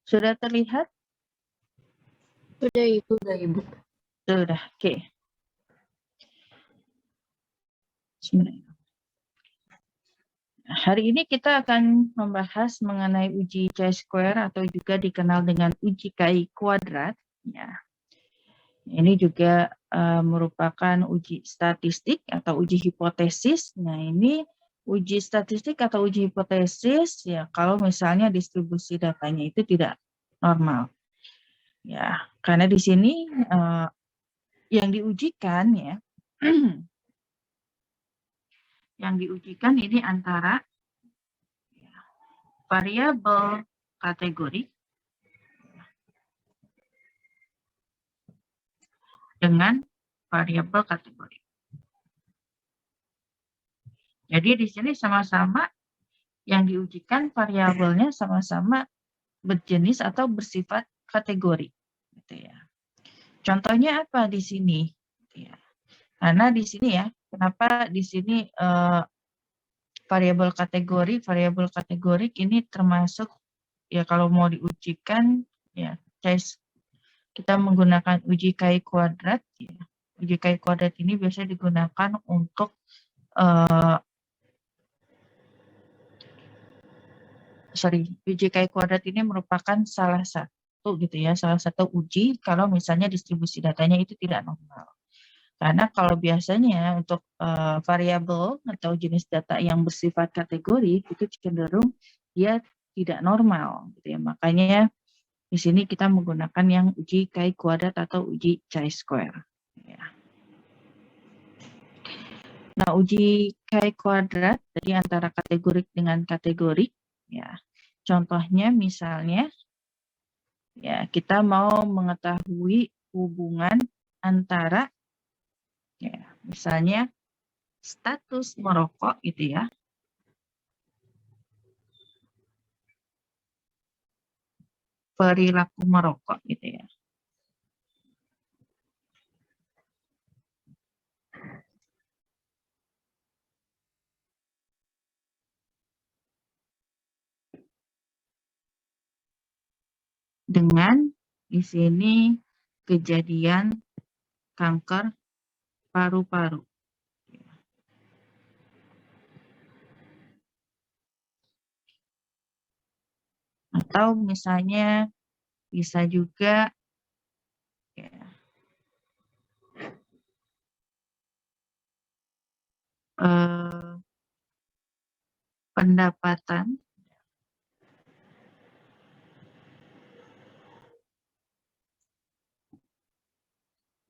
Sudah terlihat? Sudah Ibu. Sudah, oke. Hari ini kita akan membahas mengenai uji chi-square atau juga dikenal dengan uji KI kuadrat. Ya. Ini juga merupakan uji statistik atau uji hipotesis. Nah, ini uji statistik atau uji hipotesis ya kalau misalnya distribusi datanya itu tidak normal. Ya, karena di sini yang diujikan ya yang diujikan ini antara variabel kategori dengan variabel kategori. Jadi di sini sama-sama yang diujikan variabelnya sama-sama berjenis atau bersifat kategori. Gitu ya. Contohnya apa di sini? Gitu ya. Karena di sini ya, kenapa di sini variabel kategorik ini termasuk ya kalau mau diujikan ya kita menggunakan uji KI kuadrat ya. Uji KI kuadrat ini biasanya digunakan untuk uji KI kuadrat ini merupakan salah satu uji kalau misalnya distribusi datanya itu tidak normal. Karena kalau biasanya untuk variabel atau jenis data yang bersifat kategori itu cenderung dia tidak normal, gitu ya. Makanya di sini kita menggunakan yang uji KI kuadrat atau uji chi-square. Ya. Nah, uji KI kuadrat jadi antara kategorik dengan kategori, ya. Contohnya misalnya, ya kita mau mengetahui hubungan antara, ya misalnya status merokok gitu ya, perilaku merokok gitu ya. Dengan di sini kejadian kanker paru-paru. Atau misalnya bisa juga ya, pendapatan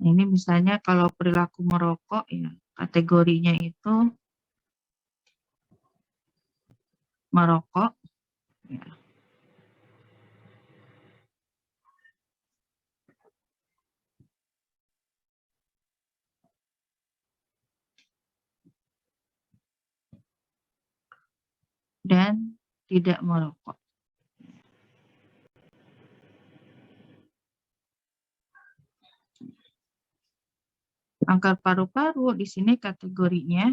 ini misalnya kalau perilaku merokok ya kategorinya itu merokok ya. Dan tidak merokok. Kanker paru-paru di sini kategorinya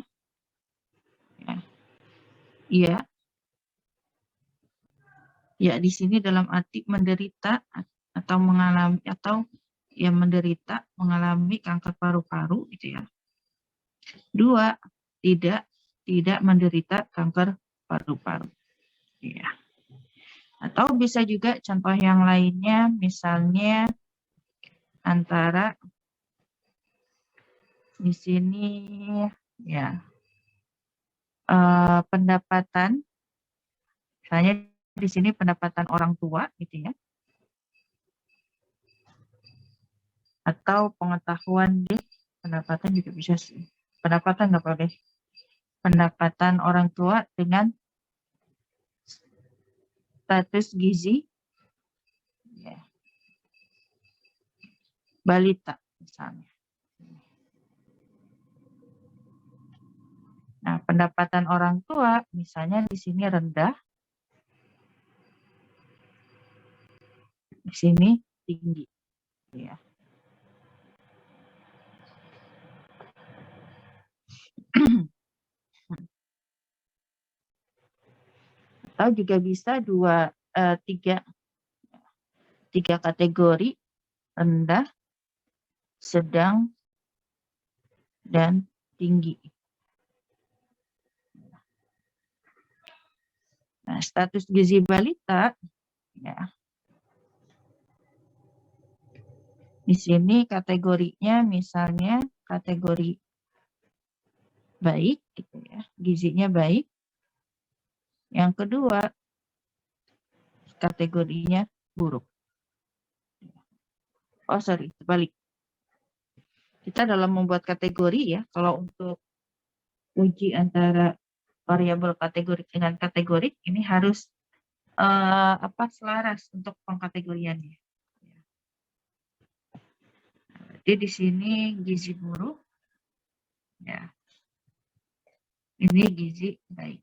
ya di sini dalam arti menderita atau mengalami atau yang menderita mengalami kanker paru-paru gitu ya. 2, tidak menderita kanker paru-paru. Ya. Atau bisa juga contoh yang lainnya misalnya antara di sini ya pendapatan, misalnya di sini pendapatan orang tua gitu ya, atau pengetahuan di pendapatan juga bisa sih. Pendapatan nggak apa deh. Pendapatan orang tua dengan status gizi ya, balita misalnya. Nah, pendapatan orang tua misalnya di sini rendah, di sini tinggi, ya. Atau juga bisa 3 3 kategori, rendah, sedang, dan tinggi. Nah, status gizi balita, ya. Di sini kategorinya misalnya kategori baik, gitu ya, gizinya baik. Yang kedua, kategorinya buruk. Oh, sorry, terbalik. Kita dalam membuat kategori ya, kalau untuk uji antara variabel kategorik dengan kategorik, ini harus selaras untuk pengkategoriannya. Jadi di sini gizi buruk, ya. Ini gizi baik.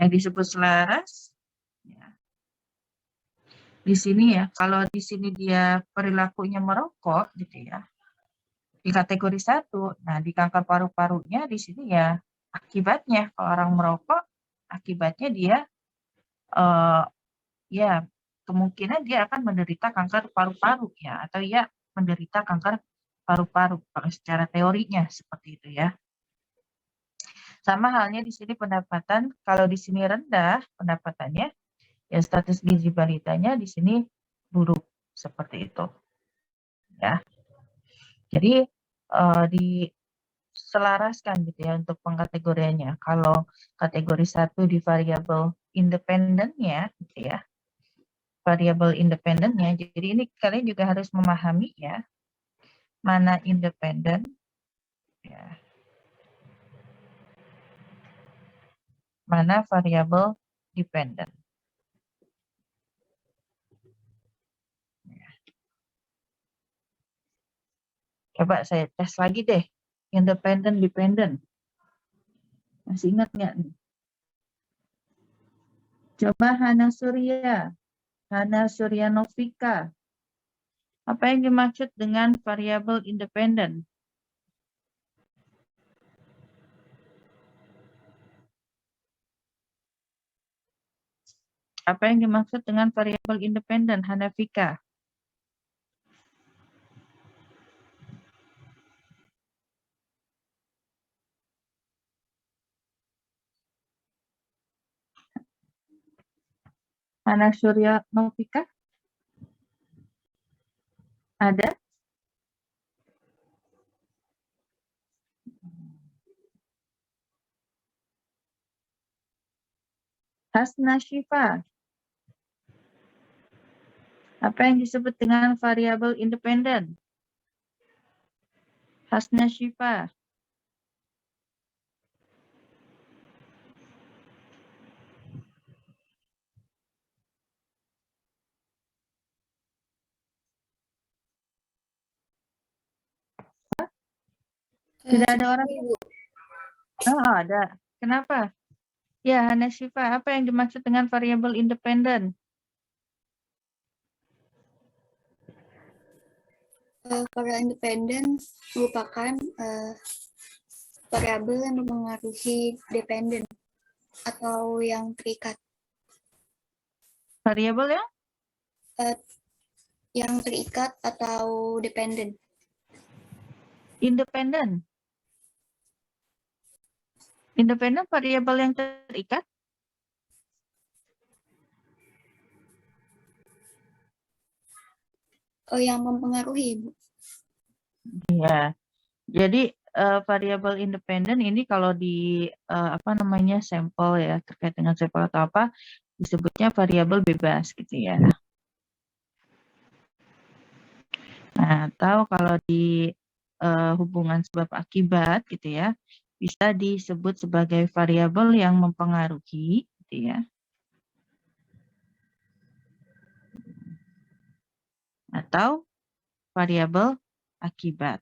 Yang disebut selaras, ya. Di sini ya, kalau di sini dia perilakunya merokok, gitu ya. Di kategori 1, nah di kanker paru-parunya di sini ya akibatnya kalau orang merokok, akibatnya dia ya kemungkinan dia akan menderita kanker paru-paru ya, atau ya menderita kanker paru-paru secara teorinya seperti itu ya. Sama halnya di sini pendapatan, kalau di sini rendah pendapatannya, ya status gizi balitanya di sini buruk seperti itu. Ya. Jadi diselaraskan gitu ya untuk pengkategoriannya. Kalau kategori 1 di variabel independennya gitu ya. Variabel independennya. Jadi ini kalian juga harus memahami ya, mana independen ya. Mana variabel dependen. Coba saya tes lagi deh. Independen, dependen. Masih ingat nggak nih? Coba Hana Surya, Hana Suryanovika. Apa yang dimaksud dengan variabel independen? Apa yang dimaksud dengan variabel independen, Hanafika? Hana Surya Novika? Ada? Hasna Syifa. Apa yang disebut dengan variabel independen? Hasna Syifa. Tidak ada orang? Oh, ada. Kenapa? Ya, Hana Syifa, apa yang dimaksud dengan variabel independen? Variabel independen merupakan variabel yang mempengaruhi dependen atau yang terikat. Variabel ya? Yang terikat atau dependen. Independen. Independen variabel yang terikat? Oh, yang mempengaruhi, Bu. Ya. Jadi variabel independen ini kalau di sampel ya, terkait dengan sampel atau apa, disebutnya variabel bebas gitu ya. Nah, atau kalau di hubungan sebab akibat gitu ya, bisa disebut sebagai variabel yang mempengaruhi gitu ya. Atau variabel akibat.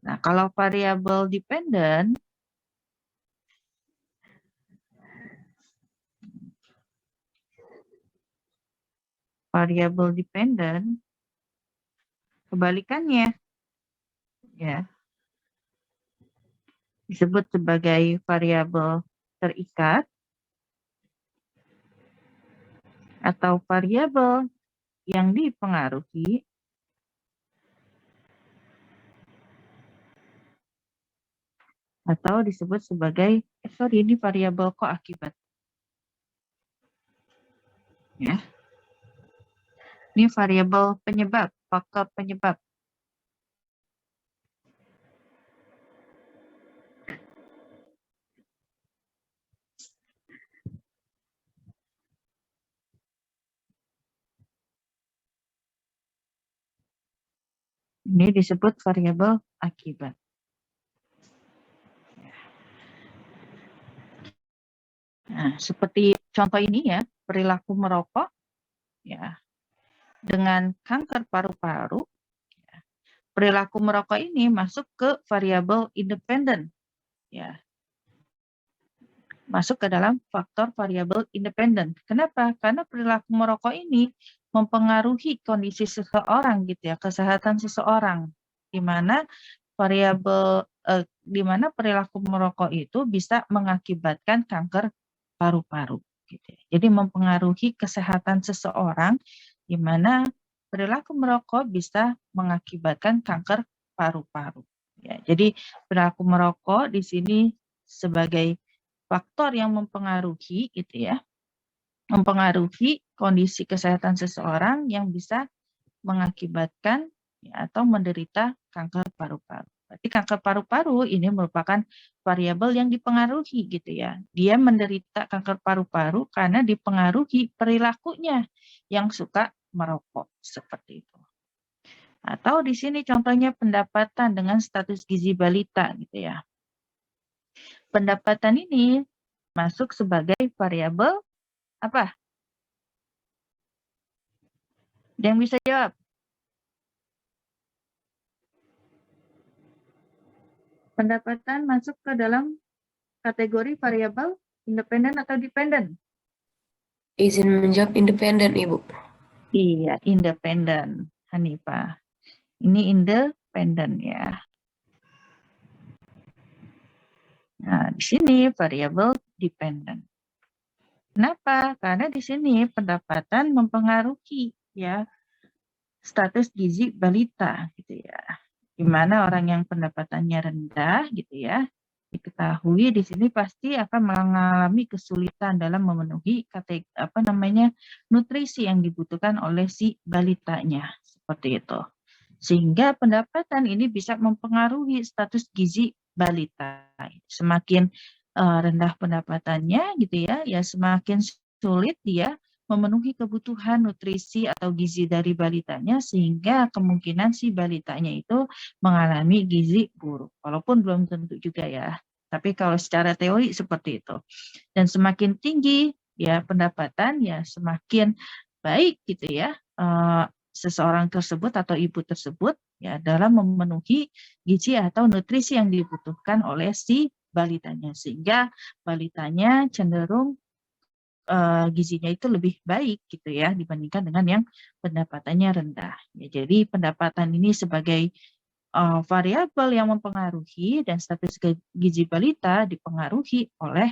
Nah, kalau variabel dependen, kebalikannya, ya. disebut sebagai variabel terikat atau variabel yang dipengaruhi atau disebut sebagai ini variabel koakibat. Ya. Ini variabel penyebab, faktor penyebab. Ini disebut variabel akibat. Nah, seperti contoh ini ya, perilaku merokok ya dengan kanker paru-paru. Ya. Perilaku merokok ini masuk ke variabel independen ya. Masuk ke dalam faktor variabel independen. Kenapa? Karena perilaku merokok ini mempengaruhi kondisi seseorang gitu ya, kesehatan seseorang. Di mana variabel di mana perilaku merokok itu bisa mengakibatkan kanker paru-paru gitu ya. Jadi mempengaruhi kesehatan seseorang di mana perilaku merokok bisa mengakibatkan kanker paru-paru ya. Jadi perilaku merokok di sini sebagai faktor yang mempengaruhi gitu ya. Mempengaruhi kondisi kesehatan seseorang yang bisa mengakibatkan ya, atau menderita kanker paru-paru. Berarti kanker paru-paru ini merupakan variabel yang dipengaruhi gitu ya. Dia menderita kanker paru-paru karena dipengaruhi perilakunya yang suka merokok seperti itu. Atau di sini contohnya pendapatan dengan status gizi balita gitu ya. Pendapatan ini masuk sebagai variabel apa? Ada yang bisa jawab? Pendapatan masuk ke dalam kategori variabel independen atau dependen? Izin menjawab independen, Ibu. Iya, independen, Hanifah. Ini independen ya. Nah, di sini variabel dependen. Kenapa? Karena di sini pendapatan mempengaruhi ya status gizi balita gitu ya. Di mana orang yang pendapatannya rendah gitu ya, diketahui di sini pasti akan mengalami kesulitan dalam memenuhi nutrisi yang dibutuhkan oleh si balitanya seperti itu. Sehingga pendapatan ini bisa mempengaruhi status gizi balita. Semakin rendah pendapatannya gitu ya, ya semakin sulit dia memenuhi kebutuhan nutrisi atau gizi dari balitanya sehingga kemungkinan si balitanya itu mengalami gizi buruk. Walaupun belum tentu juga ya. Tapi kalau secara teori seperti itu. Dan semakin tinggi ya pendapatan ya semakin baik gitu ya seseorang tersebut atau ibu tersebut ya dalam memenuhi gizi atau nutrisi yang dibutuhkan oleh si balitanya sehingga balitanya cenderung gizinya itu lebih baik gitu ya dibandingkan dengan yang pendapatannya rendah. Ya, jadi pendapatan ini sebagai variabel yang mempengaruhi dan status gizi balita dipengaruhi oleh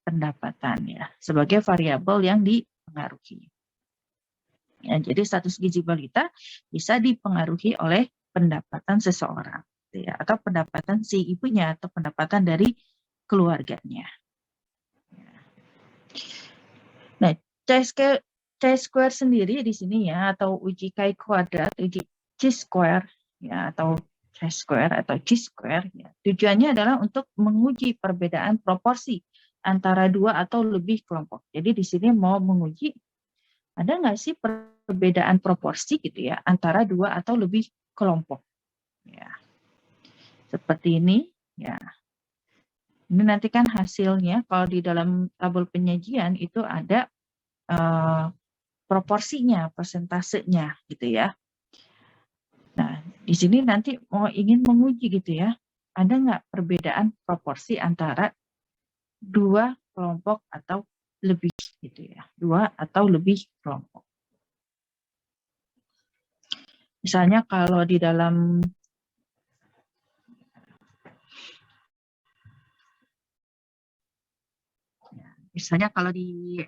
pendapatan ya sebagai variabel yang dipengaruhi. Ya, jadi status gizi balita bisa dipengaruhi oleh pendapatan seseorang gitu ya, atau pendapatan si ibunya atau pendapatan dari keluarganya. Nah, chi-square sendiri di sini ya, atau uji chi kuadrat, uji chi-square ya, atau chi-square atau chi-square ya. Tujuannya adalah untuk menguji perbedaan proporsi antara dua atau lebih kelompok. Jadi di sini mau menguji ada nggak sih perbedaan proporsi gitu ya antara dua atau lebih kelompok. Ya. Seperti ini ya. Ini nanti kan hasilnya kalau di dalam tabel penyajian itu ada proporsinya, persentasenya gitu ya. Nah, di sini nanti mau ingin menguji gitu ya, ada nggak perbedaan proporsi antara dua kelompok atau lebih gitu ya, dua atau lebih kelompok. Misalnya kalau di dalam Misalnya kalau di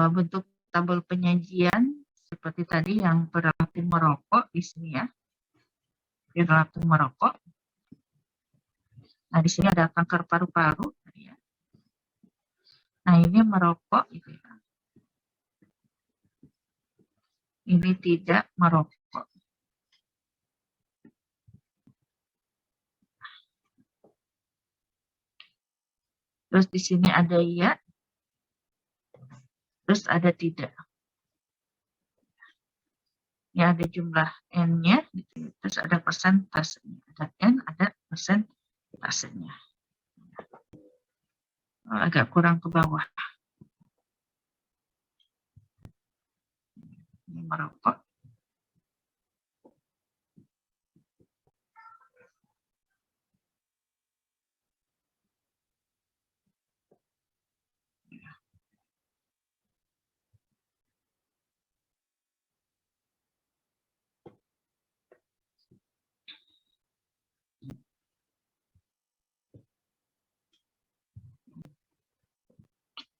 bentuk tabel penyajian seperti tadi yang perilaku merokok di sini ya, perilaku merokok. Nah di sini ada kanker paru-paru, ya. Nah ini merokok, gitu ya. Ini tidak merokok. Terus di sini ada iya, terus ada tidak. Ya ada jumlah N-nya, gitu. Terus ada persentasenya. Ada N, ada persentasenya. Agak kurang ke bawah. Ini merokok.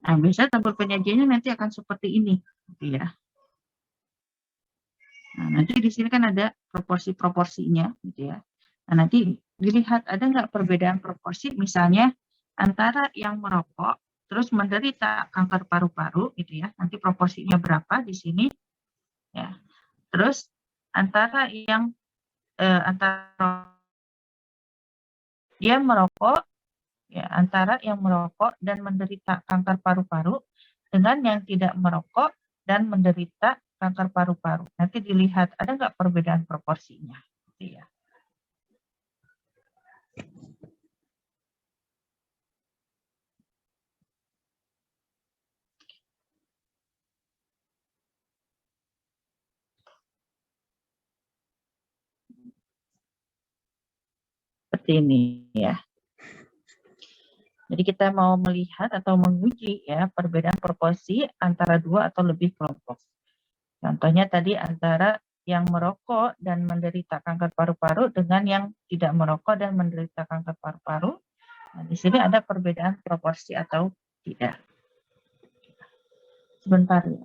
Nah, biasanya tabel penyajiannya nanti akan seperti ini, gitu ya. Nah, nanti di sini kan ada proporsi-proporsinya, gitu ya. Nah, nanti dilihat ada nggak perbedaan proporsi, misalnya antara yang merokok terus menderita kanker paru-paru, gitu ya. Nanti proporsinya berapa di sini, ya. Terus antara yang antara dia merokok, ya, antara yang merokok dan menderita kanker paru-paru dengan yang tidak merokok dan menderita kanker paru-paru. Nanti dilihat ada nggak perbedaan proporsinya, gitu ya. Seperti ini ya. Jadi kita mau melihat atau menguji ya perbedaan proporsi antara dua atau lebih kelompok. Contohnya tadi antara yang merokok dan menderita kanker paru-paru dengan yang tidak merokok dan menderita kanker paru-paru. Nah, di sini ada perbedaan proporsi atau tidak. Sebentar ya.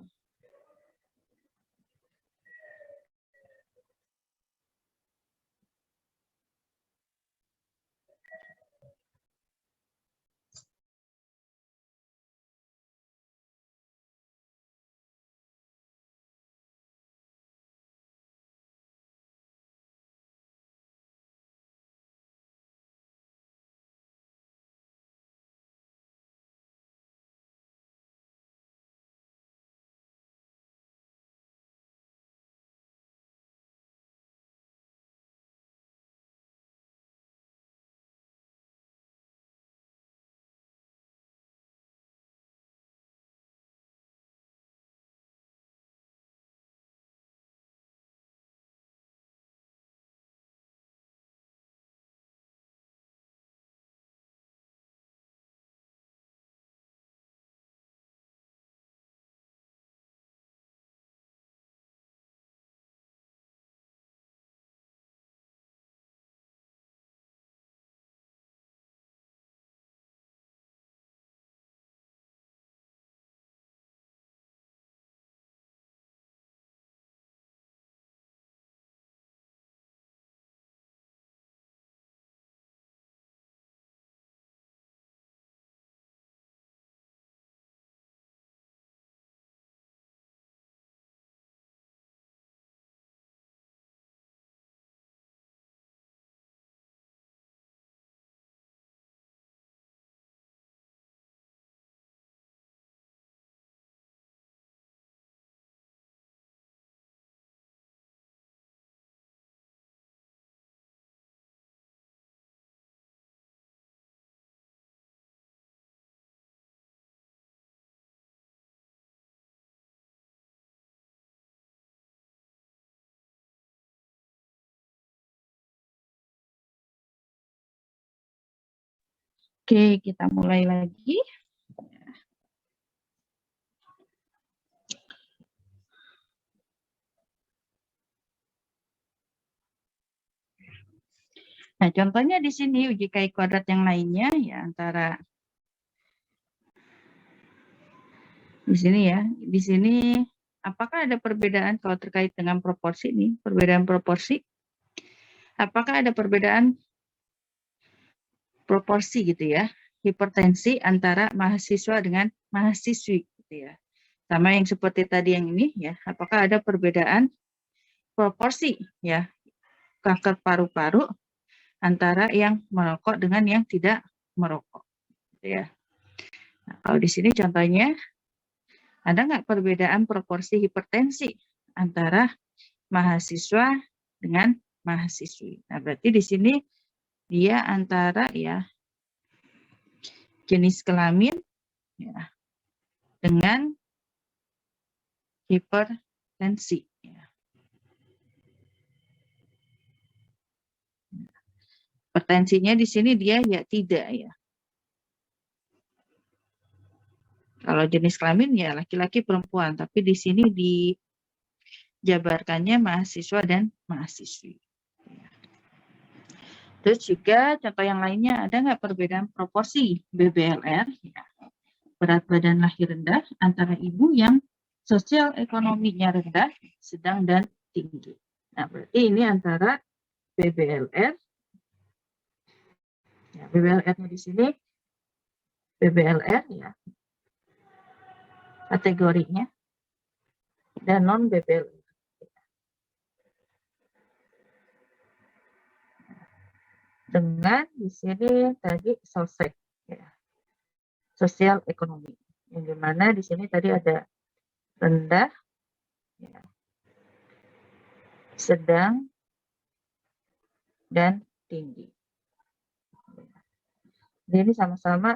Oke, kita mulai lagi. Nah, contohnya di sini uji KI kuadrat yang lainnya ya antara Di sini ya, di sini apakah ada perbedaan kalau terkait dengan proporsi nih, perbedaan proporsi? Apakah ada perbedaan proporsi gitu ya, hipertensi antara mahasiswa dengan mahasiswi gitu ya. Sama yang seperti tadi yang ini ya, apakah ada perbedaan proporsi ya, kanker paru-paru antara yang merokok dengan yang tidak merokok gitu ya. Nah, kalau di sini contohnya ada nggak perbedaan proporsi hipertensi antara mahasiswa dengan mahasiswi? Nah, berarti di sini dia antara ya jenis kelamin ya, dengan hipertensi. Ya. Hipertensinya di sini dia ya tidak ya. Kalau jenis kelamin ya laki-laki perempuan, tapi di sini dijabarkannya mahasiswa dan mahasiswi. Terus juga contoh yang lainnya, ada nggak perbedaan proporsi BBLR, ya, berat badan lahir rendah, antara ibu yang sosial ekonominya rendah, sedang, dan tinggi. Nah, berarti ini antara BBLR, ya, BBLR-nya di sini, BBLR ya, kategorinya, dan non-BBLR. Dengan di sini tadi sosek, ya, sosial ekonomi, yang dimana di sini tadi ada rendah, ya, sedang, dan tinggi. Jadi ini sama-sama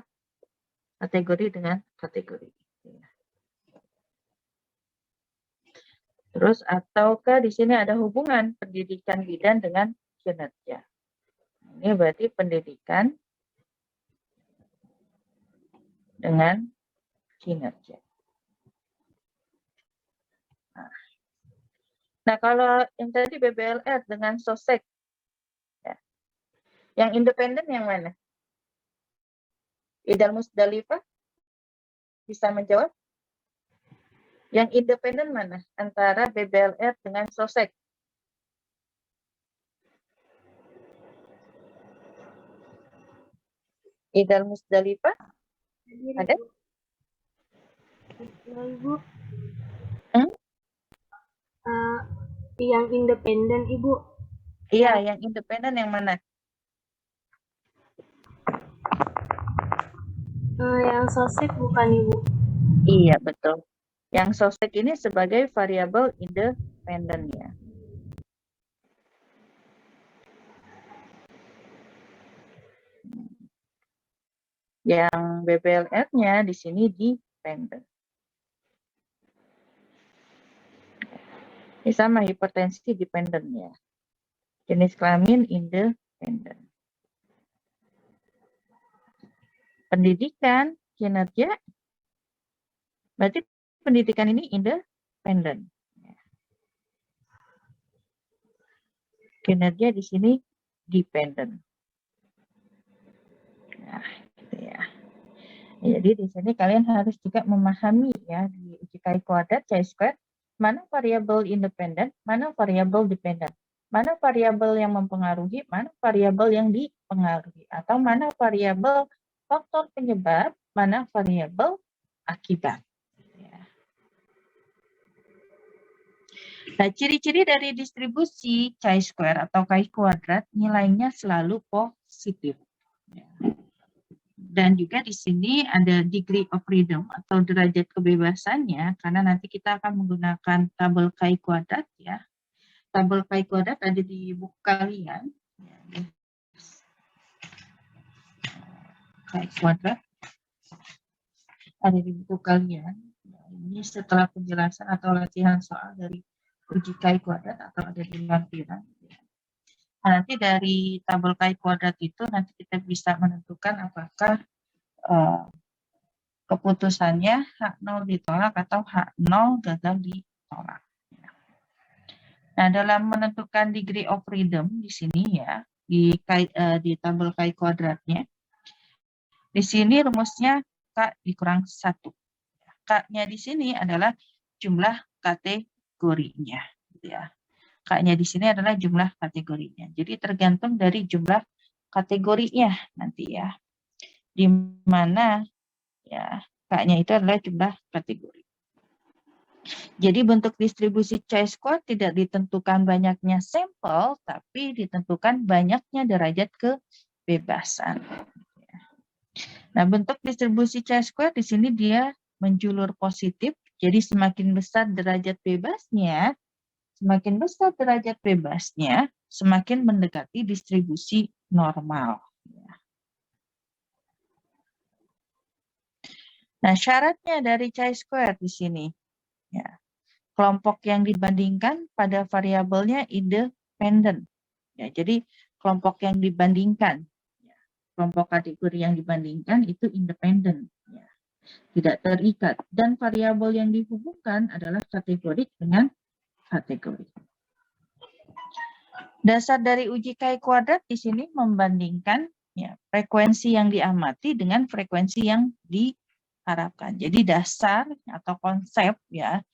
kategori dengan kategori. Terus ataukah di sini ada hubungan pendidikan bidan dengan kinerja? Ini berarti pendidikan dengan kinerja. Nah, kalau yang tadi BBLR dengan sosek, ya, yang independen yang mana? Idal Musdalifah bisa menjawab? Yang independen mana antara BBLR dengan sosek? Idal Musdalifah? Ada? Ibu. Hmm? Yang independen, Ibu. Iya, yang independen yang mana? Yang sosek bukan, Ibu. Iya, betul. Yang sosek ini sebagai variabel independen ya. Yang BBLR-nya di sini dependent. Ini sama hipertensi dependent ya. Jenis kelamin independent. Pendidikan, kinerja, berarti pendidikan ini independent. Kinerja di sini dependent. Nah, gitu ya. Jadi di sini kalian harus juga memahami ya di uji KI kuadrat chi-square mana variabel independen, mana variabel dependent, mana variabel yang mempengaruhi, mana variabel yang dipengaruhi, atau mana variabel faktor penyebab, mana variabel akibat. Nah, ciri-ciri dari distribusi chi-square atau KI kuadrat nilainya selalu positif. Dan juga di sini ada degree of freedom atau derajat kebebasannya, karena nanti kita akan menggunakan tabel KI kuadrat ya. Tabel KI kuadrat ada di buku kalian. KI kuadrat ada di buku kalian. Ini setelah penjelasan atau latihan soal dari uji KI kuadrat atau ada di lampiran. Nah, nanti dari tabel KI kuadrat itu nanti kita bisa menentukan apakah keputusannya H0 ditolak atau H0 gagal ditolak. Nah, dalam menentukan degree of freedom di sini ya, di tabel KI kuadratnya, di sini rumusnya K dikurang 1. K-nya di sini adalah jumlah kategorinya, gitu ya. K-nya di sini adalah jumlah kategorinya. Jadi tergantung dari jumlah kategorinya nanti ya. Di mana ya K-nya itu adalah jumlah kategori. Jadi bentuk distribusi chi-square tidak ditentukan banyaknya sampel, tapi ditentukan banyaknya derajat kebebasan. Nah, bentuk distribusi chi-square di sini dia menjulur positif, jadi semakin besar derajat bebasnya, semakin mendekati distribusi normal. Nah, syaratnya dari chi-square di sini, ya, kelompok yang dibandingkan pada variabelnya independen. Ya, jadi kelompok yang dibandingkan, ya, kelompok kategori yang dibandingkan itu independen, ya, tidak terikat. Dan variabel yang dihubungkan adalah kategori dengan kategori. Dasar dari uji chi-kuadrat di sini membandingkan ya, frekuensi yang diamati dengan frekuensi yang diharapkan. Jadi dasar atau konsep ya,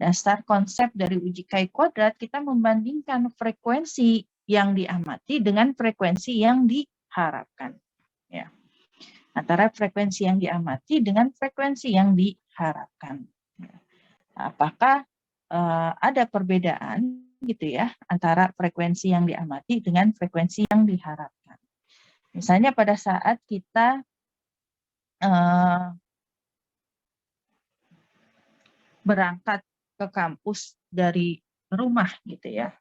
dasar konsep dari uji chi-kuadrat kita membandingkan frekuensi yang diamati dengan frekuensi yang diharapkan. Ya. Antara frekuensi yang diamati dengan frekuensi yang diharapkan. Ya. Apakah ada perbedaan gitu ya antara frekuensi yang diamati dengan frekuensi yang diharapkan? Misalnya pada saat kita berangkat ke kampus dari rumah gitu ya.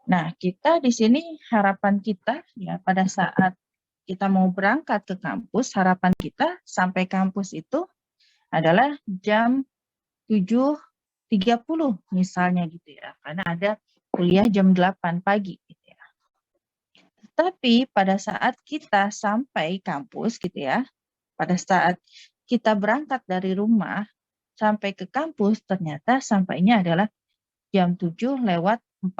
Nah, kita di sini harapan kita ya pada saat kita mau berangkat ke kampus, harapan kita sampai kampus itu adalah jam 7.30 misalnya gitu ya. Karena ada kuliah jam 8 pagi gitu ya. Tapi pada saat kita sampai kampus gitu ya, pada saat kita berangkat dari rumah sampai ke kampus, ternyata sampainya adalah jam 7:45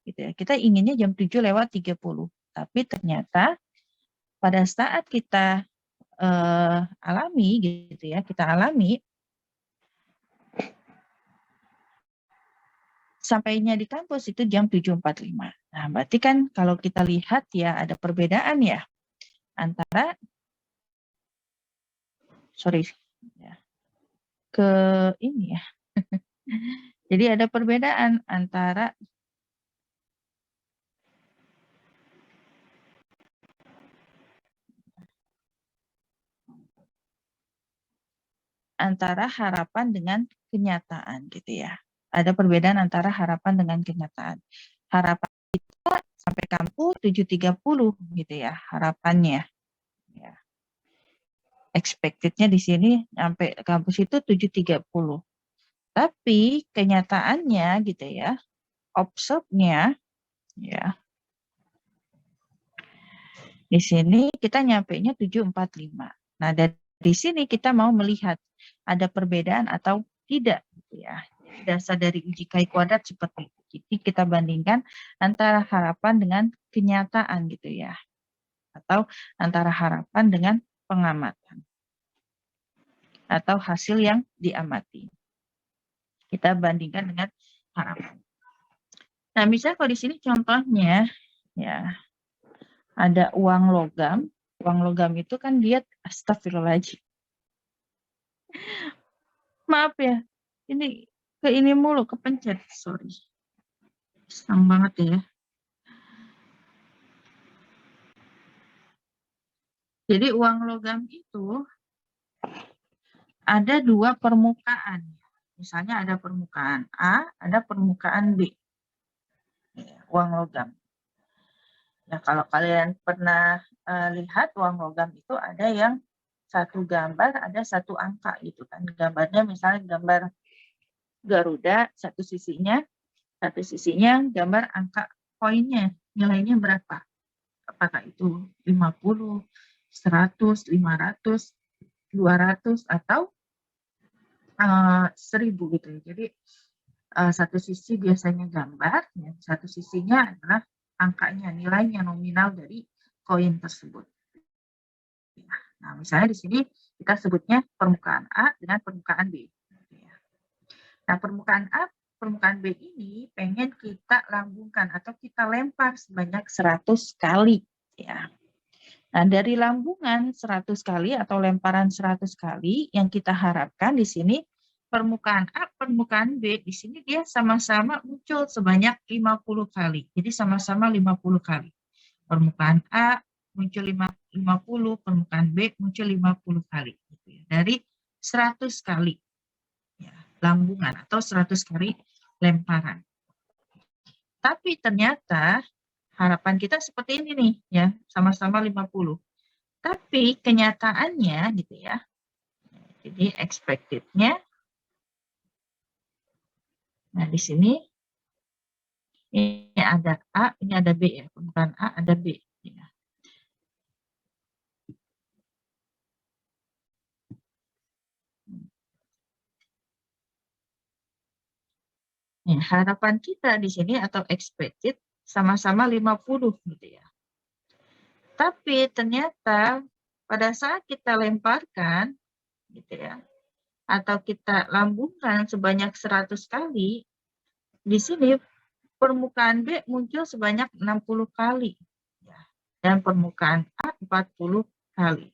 gitu ya. Kita inginnya jam 7:30. Tapi ternyata pada saat kita alami gitu ya, kita alami sampainya di kampus itu jam 7.45. Nah, berarti kan kalau kita lihat ya ada perbedaan ya antara ke ini ya. Jadi ada perbedaan antara harapan dengan kenyataan gitu ya. Ada perbedaan antara harapan dengan kenyataan. Harapan kita sampai kampus 7.30 gitu ya, harapannya. Ya. Expected-nya di sini sampai kampus itu 7.30. Tapi kenyataannya gitu ya, observe-nya ya. Di sini kita nyampainya 7.45. Nah, dari sini kita mau melihat ada perbedaan atau tidak gitu ya. Dasar dari uji chi-kuadrat seperti itu. Jadi kita bandingkan antara harapan dengan kenyataan gitu ya. Atau antara harapan dengan pengamatan. Atau hasil yang diamati. Kita bandingkan dengan harapan. Nah, misalnya kalau di sini contohnya ya ada uang logam. Uang logam itu kan dia astagfirullahaladzim. Maaf ya, ini mulu kepencet, sorry. Senang banget ya. Jadi uang logam itu ada dua permukaan. Misalnya ada permukaan A, ada permukaan B. Uang logam. Nah, kalau kalian pernah lihat uang logam itu ada yang satu gambar, ada satu angka gitu kan. Gambarnya misalnya gambar Garuda, satu sisinya gambar angka koinnya, nilainya berapa. Apakah itu 50, 100, 500, 200, atau 1000 gitu. Jadi satu sisi biasanya gambar, ya, satu sisinya adalah angkanya, nilainya nominal dari koin tersebut. Nah, misalnya di sini Kita sebutnya permukaan A dengan permukaan B. Nah, permukaan A, permukaan B ini pengen kita lambungkan atau kita lempar sebanyak 100 kali. Ya. Nah, dari lambungan 100 kali atau lemparan 100 kali, yang kita harapkan di sini permukaan A, permukaan B, di sini dia sama-sama muncul sebanyak 50 kali. Jadi sama-sama 50 kali. Permukaan A muncul 50, permukaan B muncul 50 kali. Dari 100 kali ya, lambungan atau 100 kali lemparan. Tapi ternyata harapan kita seperti ini nih, ya, sama-sama 50. Tapi kenyataannya gitu ya, jadi expected-nya, nah di sini ini ada A, ini ada B ya, permukaan A ada B. Ya. Nah, harapan kita di sini atau expected sama-sama 50 gitu ya. Tapi ternyata pada saat kita lemparkan gitu ya, atau kita lambungkan sebanyak 100 kali, di sini permukaan B muncul sebanyak 60 kali ya, dan permukaan A 40 kali.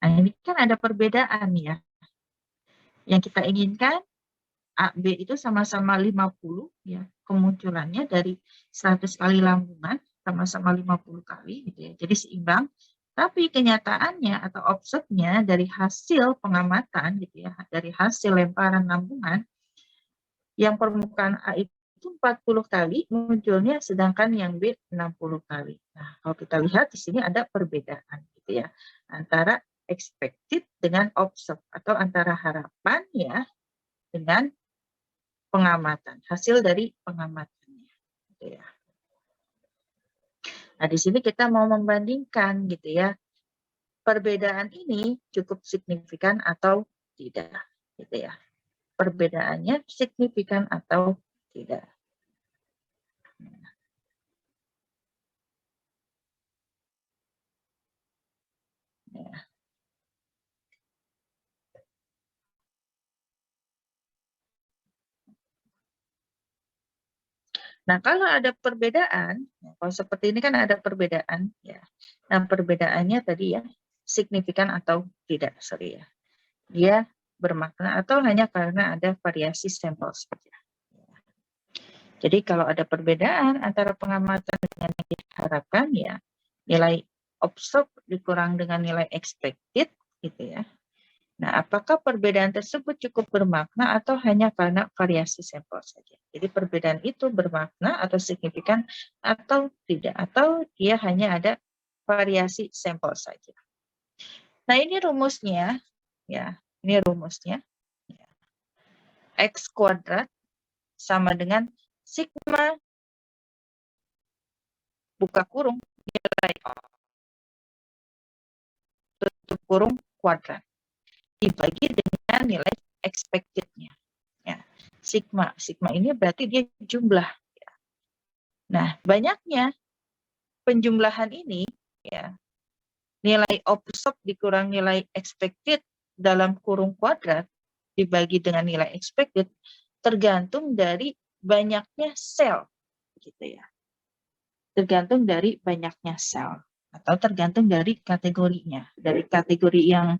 Nah, ini kan ada perbedaan ya. Yang kita inginkan A, B itu sama-sama 50 ya, kemunculannya dari 100 kali lambungan sama-sama 50 kali gitu ya. Jadi seimbang. Tapi kenyataannya atau observe-nya dari hasil pengamatan gitu ya, dari hasil lemparan lambungan yang permukaan A itu 40 kali munculnya, sedangkan yang B 60 kali. Nah, kalau kita lihat di sini ada perbedaan gitu ya antara expected dengan observe atau antara harapan ya dengan pengamatan, hasil dari pengamatannya. Gitu ya. Nah, di sini kita mau membandingkan gitu ya, perbedaan ini cukup signifikan atau tidak, gitu ya. Perbedaannya signifikan atau tidak. Ya. Nah, kalau ada perbedaan, kalau seperti ini kan ada perbedaan, ya. Nah, perbedaannya tadi ya, signifikan atau tidak, sorry ya. Dia bermakna atau hanya karena ada variasi sampel saja. Jadi kalau ada perbedaan antara pengamatan dengan yang diharapkan, ya, nilai observed dikurang dengan nilai expected, gitu ya. Nah, apakah perbedaan tersebut cukup bermakna atau hanya karena variasi sampel saja? Jadi perbedaan itu bermakna atau signifikan atau tidak, atau dia hanya ada variasi sampel saja. Nah, ini rumusnya, ya, ini rumusnya. X kuadrat sama dengan sigma buka kurung nilai tutup kurung kuadrat dibagi dengan nilai expected-nya. Ya. Sigma ini berarti dia jumlah. Ya. Nah, banyaknya penjumlahan ini, ya, nilai observed dikurang nilai expected dalam kurung kuadrat dibagi dengan nilai expected tergantung dari banyaknya sel, gitu ya. Tergantung dari banyaknya sel atau tergantung dari kategorinya, dari kategori yang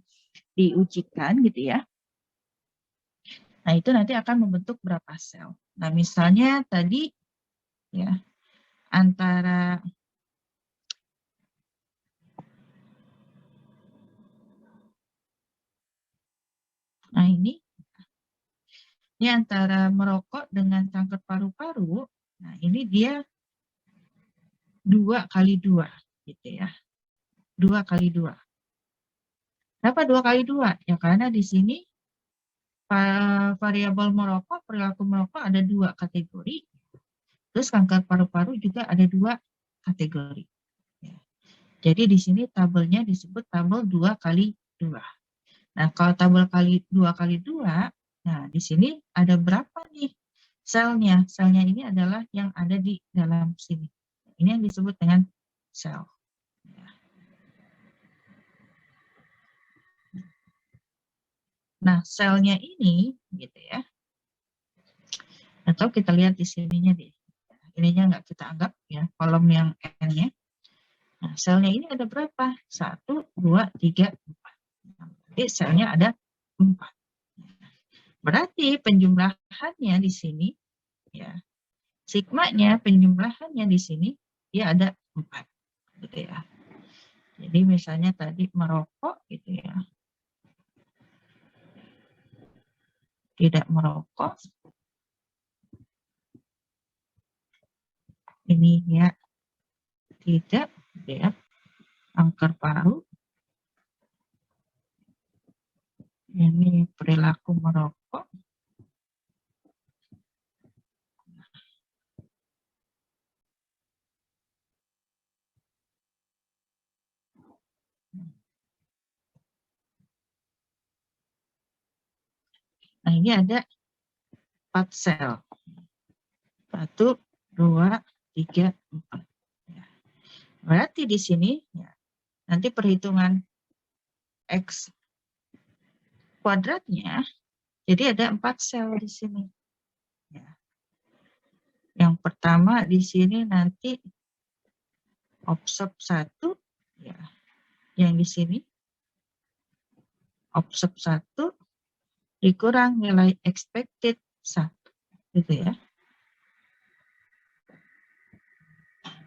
diujikan, gitu ya. Nah, itu nanti akan membentuk berapa sel. Nah, misalnya tadi ya antara ini antara merokok dengan kanker paru-paru. Nah, ini dia 2x2 gitu ya. 2x2. Kenapa 2x2? Ya karena di sini variabel merokok, perilaku merokok ada 2 kategori. Terus kanker paru-paru juga ada 2 kategori. Ya. Jadi di sini tabelnya disebut tabel 2x2. Nah, kalau tabel 2x2, nah di sini ada berapa nih selnya? Selnya ini adalah yang ada di dalam sini. Ini yang disebut dengan sel. Nah, selnya ini gitu ya. Atau kita lihat di sininya deh. Ininya nggak kita anggap ya, kolom yang N-nya. Nah, selnya ini ada berapa? 1, 2, 3, 4. Jadi selnya ada 4. Berarti penjumlahannya di sini ya. Sigmanya penjumlahannya di sini dia ada 4 gitu ya. Jadi misalnya tadi merokok gitu ya. Tidak merokok. Ini ya tidak ya. Kanker paru. Ini perilaku merokok. Nah, ini ada 4 sel. 1, 2, 3, 4. Berarti di sini ya, nanti perhitungan X kuadratnya, jadi ada 4 sel di sini. Ya. Yang pertama di sini nanti observe 1, ya. Yang di sini observe 1 dikurang nilai expected 1, gitu ya.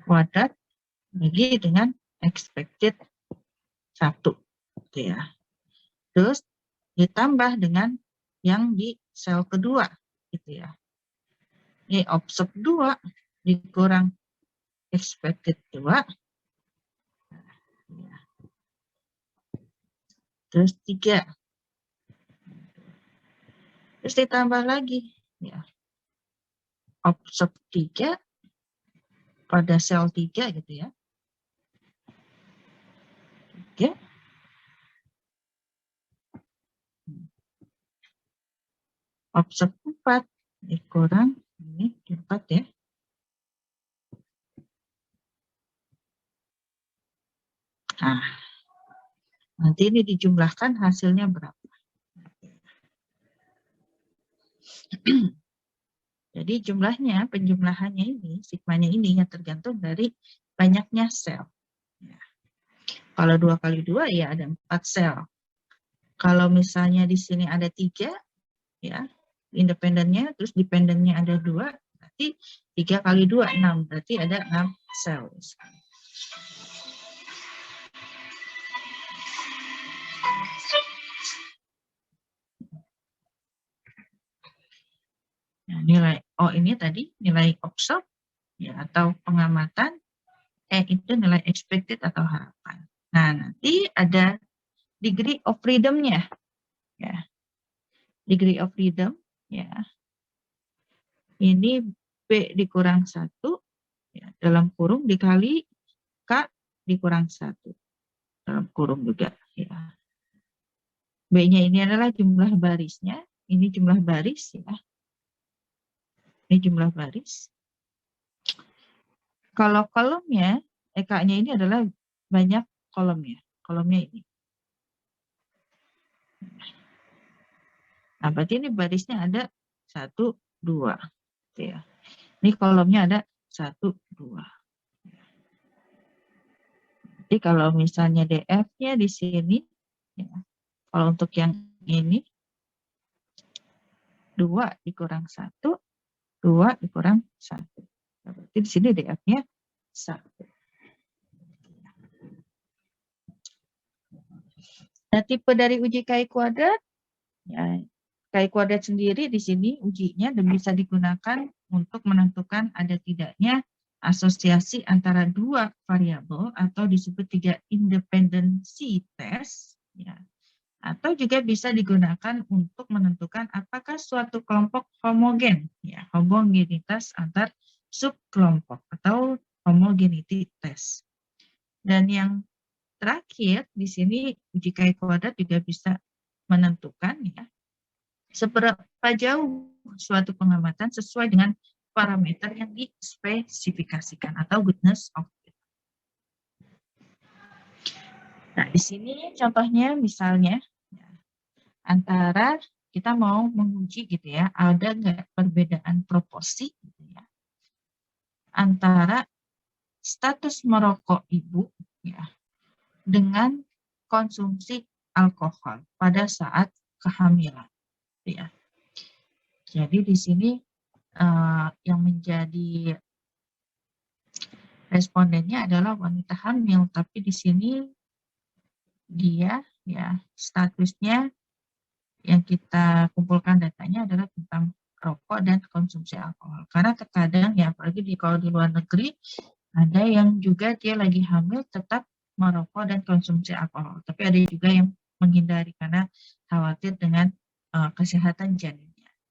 Kuadrat bagi dengan expected 1, gitu ya. Terus ditambah dengan yang di sel kedua, gitu ya. Ini observe 2 dikurang expected 2. Terus 3. Terus ditambah lagi. Ya. Observe 3 pada sel 3 gitu ya. 3. Observe 4 dikurang ini 4 ya. Nah, nanti ini dijumlahkan hasilnya berapa. Jadi jumlahnya, penjumlahannya ini, sigmanya ini yang tergantung dari banyaknya sel. Ya. Kalau 2 kali 2 ya ada 4 sel. Kalau misalnya di sini ada 3, ya, independennya, terus dependennya ada 2, berarti 3 kali 2, 6. Berarti ada 6 sel. Nah, nilai ini tadi nilai observe ya, atau pengamatan, itu nilai expected atau harapan. Nah, nanti ada degree of freedom-nya ya. Degree of freedom ya. Ini B dikurang 1 ya, dalam kurung dikali K dikurang 1 dalam kurung juga ya. B-nya ini adalah jumlah barisnya, ini jumlah baris ya. Ini jumlah baris. Kalau kolomnya, K-nya ini adalah banyak kolomnya. Kolomnya ini. Nah, berarti ini barisnya ada 1, 2. Ya. Ini kolomnya ada 1, 2. Jadi kalau misalnya DF-nya di sini, ya, kalau untuk yang ini, 2 dikurang 1, 2 dikurang 1. Berarti di sini DF-nya 1. Nah, tipe dari uji KI kuadrat, ya, KI kuadrat sendiri di sini ujinya dan bisa digunakan untuk menentukan ada tidaknya asosiasi antara 2 variabel atau disebut 3 independency test, ya. Atau juga bisa digunakan untuk menentukan apakah suatu kelompok homogen, ya, homogenitas antar subkelompok atau homogeneity test. Dan yang terakhir di sini uji KI kuadrat juga bisa menentukan ya seberapa jauh suatu pengamatan sesuai dengan parameter yang dispesifikasikan atau goodness of fit. Nah, di sini contohnya misalnya antara kita mau menguji gitu ya, ada nggak perbedaan proporsi gitu ya, antara status merokok ibu ya dengan konsumsi alkohol pada saat kehamilan ya. Jadi di sini yang menjadi respondennya adalah wanita hamil, tapi di sini dia ya statusnya yang kita kumpulkan datanya adalah tentang rokok dan konsumsi alkohol. Karena terkadang ya apalagi kalau di luar negeri ada yang juga dia lagi hamil tetap merokok dan konsumsi alkohol. Tapi ada juga yang menghindari karena khawatir dengan kesehatan janinnya.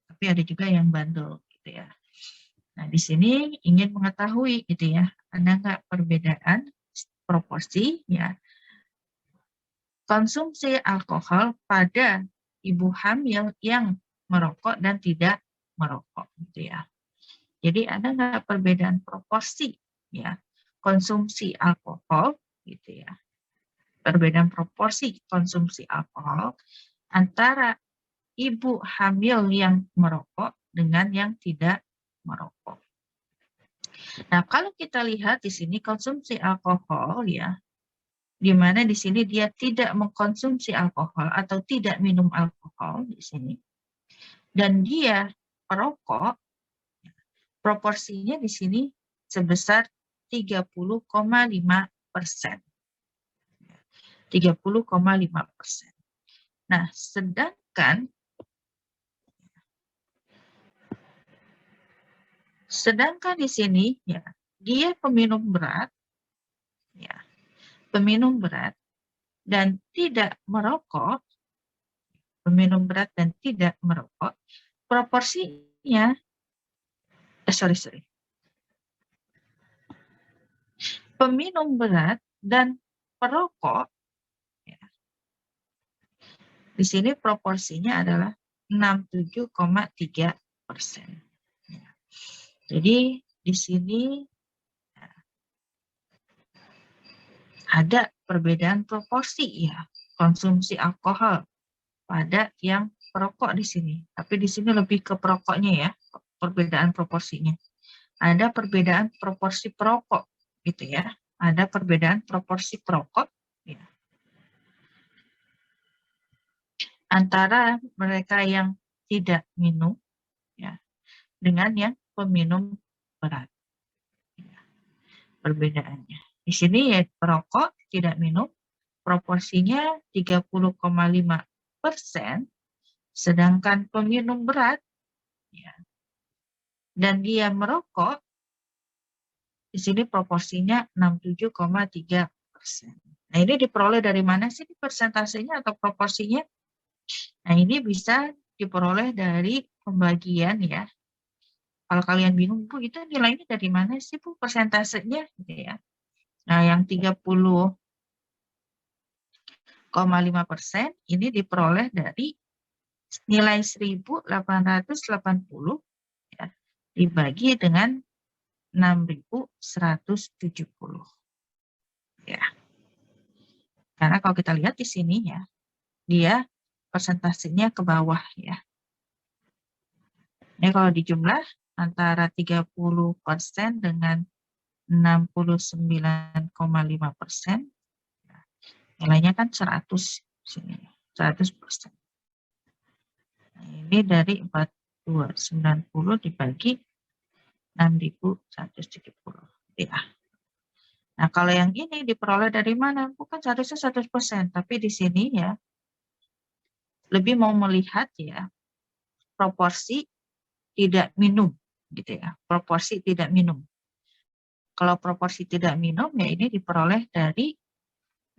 Tapi ada juga yang bandel gitu ya. Nah di sini ingin mengetahui gitu ya, ada nggak perbedaan proporsi ya konsumsi alkohol pada ibu hamil yang merokok dan tidak merokok gitu ya. Jadi ada nggak perbedaan proporsi ya konsumsi alkohol gitu ya. Perbedaan proporsi konsumsi alkohol antara ibu hamil yang merokok dengan yang tidak merokok. Nah, kalau kita lihat di sini konsumsi alkohol ya, di mana di sini dia tidak mengkonsumsi alkohol atau tidak minum alkohol di sini, dan dia perokok, proporsinya di sini sebesar 30,5%. 30,5%. Nah, sedangkan di sini ya, dia peminum berat ya, peminum berat dan tidak merokok, peminum berat dan tidak merokok, proporsinya, peminum berat dan perokok, ya, di sini proporsinya adalah 67,3%. Ya. Jadi di sini ada perbedaan proporsi ya konsumsi alkohol pada yang perokok di sini. Tapi di sini lebih ke perokoknya ya, perbedaan proporsinya. Ada perbedaan proporsi perokok gitu ya. Ada perbedaan proporsi perokok ya, antara mereka yang tidak minum ya dengan yang peminum berat. Ya, perbedaannya. Di sini ya perokok tidak minum proporsinya 30,5%, sedangkan peminum berat ya, dan dia merokok di sini proporsinya 67,3%. Nah, ini diperoleh dari mana sih persentasenya atau proporsinya? Nah, ini bisa diperoleh dari pembagian ya. Kalau kalian bingung, Bu, itu nilainya dari mana sih, Bu, persentasenya? Gitu ya. Nah, yang 30,5% ini diperoleh dari nilai 1.880 ya, dibagi dengan 6.170. Ya. Karena kalau kita lihat di sini ya, dia persentasenya ke bawah ya. Ini kalau dijumlah antara 30% dengan 69,5%, nilainya kan 100 sini, 100%. Nah, ini dari 4.290 dibagi 6.170. Ya. Nah, kalau yang ini diperoleh dari mana? Bukan seharusnya 100%, tapi di sini ya lebih mau melihat ya proporsi tidak minum gitu ya. Proporsi tidak minum. Kalau proporsi tidak minum ya ini diperoleh dari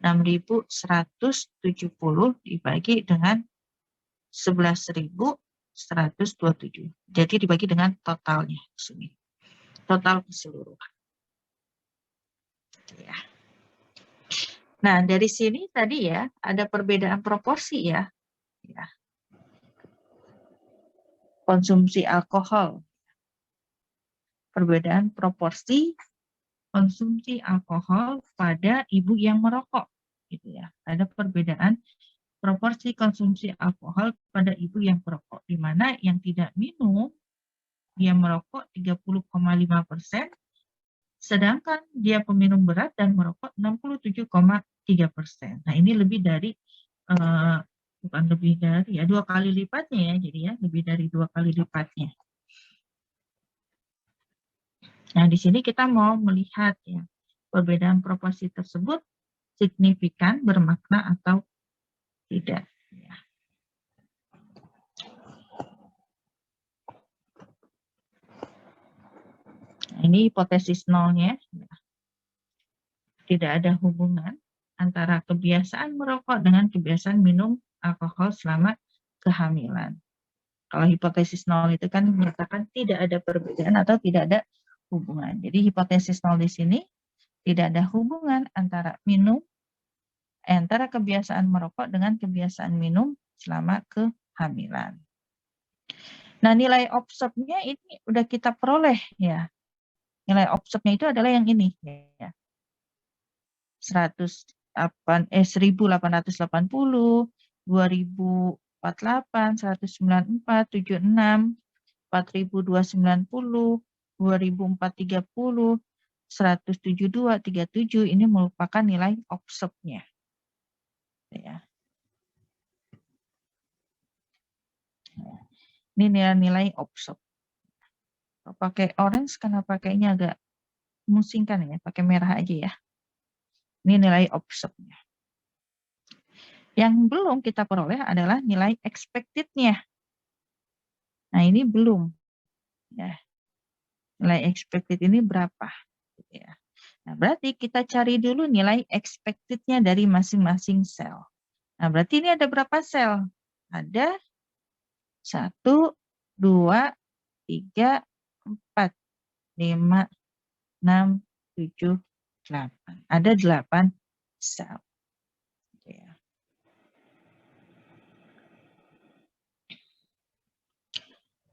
6.170 dibagi dengan 11.127. Jadi dibagi dengan totalnya di sini. Total keseluruhan. Ya. Nah, dari sini tadi ya ada perbedaan proporsi ya. Ya. Konsumsi alkohol. Perbedaan proporsi konsumsi alkohol pada ibu yang merokok gitu ya. Ada perbedaan proporsi konsumsi alkohol pada ibu yang perokok, di mana yang tidak minum dia merokok 30,5%, sedangkan dia peminum berat dan merokok 67,3%. Nah, ini lebih dari bukan lebih dari ya 2 kali lipatnya ya, jadi ya lebih dari 2 kali lipatnya. Nah, di sini kita mau melihat ya perbedaan proporsi tersebut signifikan, bermakna atau tidak. Ya. Nah, ini hipotesis nolnya. Ya. Tidak ada hubungan antara kebiasaan merokok dengan kebiasaan minum alkohol selama kehamilan. Kalau hipotesis nol itu kan menyatakan tidak ada perbedaan atau tidak ada hubungan. Jadi hipotesis nol di sini tidak ada hubungan antara kebiasaan merokok dengan kebiasaan minum selama kehamilan. Nah, nilai observnya ini udah kita peroleh ya. Nilai observnya itu adalah yang ini ya. 1880, 2048, 194, 76, 4290, 2430, 172, 37 ini merupakan nilai observnya. Ya. Ini nilai-nilai observe. Pakai orange karena pakainya agak memusingkan ya, pakai merah aja ya. Ini nilai observe-nya. Yang belum kita peroleh adalah nilai expected-nya. Nah, ini belum. Ya. Nilai expected ini berapa? Ya. Nah, berarti kita cari dulu nilai expected-nya dari masing-masing sel. Nah, berarti ini ada berapa sel? Ada 1, 2, 3, 4, 5, 6, 7, 8. Ada 8 sel. Ya.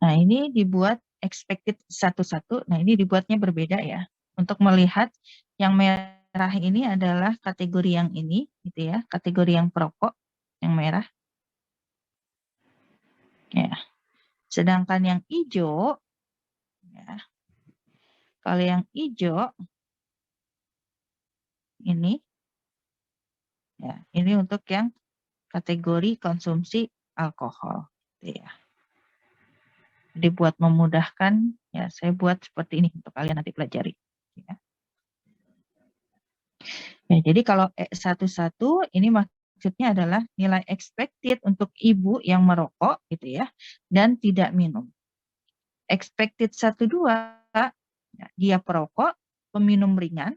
Nah, ini dibuat expected satu-satu. Nah, ini dibuatnya berbeda ya. Untuk melihat yang merah ini adalah kategori yang ini, gitu ya. Kategori yang perokok, yang merah. Ya. Sedangkan yang hijau, ya. Kalau yang hijau, ini, ya, ini untuk yang kategori konsumsi alkohol, gitu ya. Jadi buat memudahkan, ya saya buat seperti ini untuk kalian nanti pelajari. Ya. Ya, jadi kalau E11 ini maksudnya adalah nilai expected untuk ibu yang merokok gitu ya dan tidak minum. Expected 12 ya, dia perokok, peminum ringan.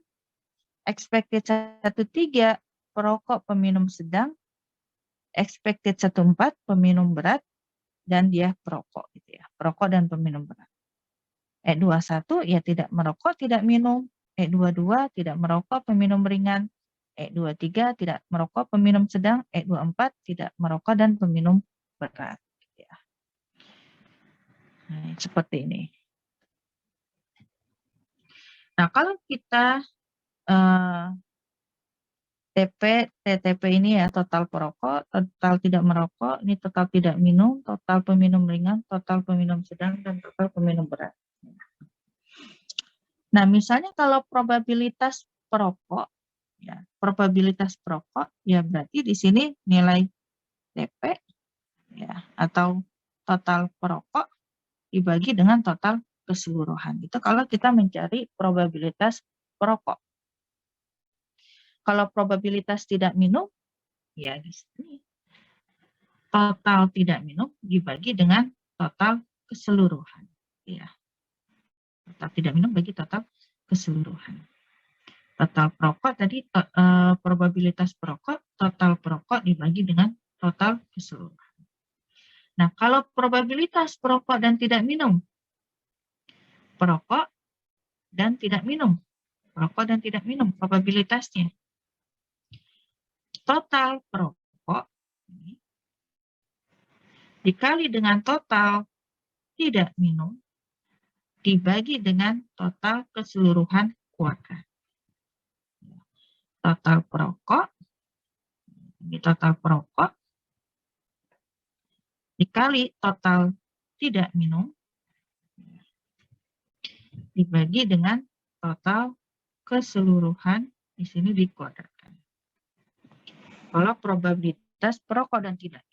Expected 13 perokok, peminum sedang. Expected 14 peminum berat dan dia perokok gitu ya. Perokok dan peminum berat. E21 ya tidak merokok, tidak minum. E22 tidak merokok, peminum ringan. E23 tidak merokok, peminum sedang. E24 tidak merokok dan peminum berat. Ya. Nah, seperti ini. Nah, kalau kita TTP ini ya total perokok, total tidak merokok, ini total tidak minum, total peminum ringan, total peminum sedang, dan total peminum berat. Nah, misalnya kalau probabilitas perokok, ya, probabilitas perokok, ya berarti di sini nilai TP, ya, atau total perokok dibagi dengan total keseluruhan. Itu kalau kita mencari probabilitas perokok. Kalau probabilitas tidak minum, ya di sini total tidak minum dibagi dengan total keseluruhan. Ya. Total tidak minum bagi total keseluruhan. Total perokok tadi probabilitas perokok, total perokok dibagi dengan total keseluruhan. Nah, kalau probabilitas perokok dan tidak minum, perokok dan tidak minum, perokok dan tidak minum probabilitasnya. Total perokok dikali dengan total tidak minum dibagi dengan total keseluruhan keluarga. Total perokok, ini total perokok dikali total tidak minum dibagi dengan total keseluruhan, di sini dikuadratkan. Kalau probabilitas perokok dan tidak.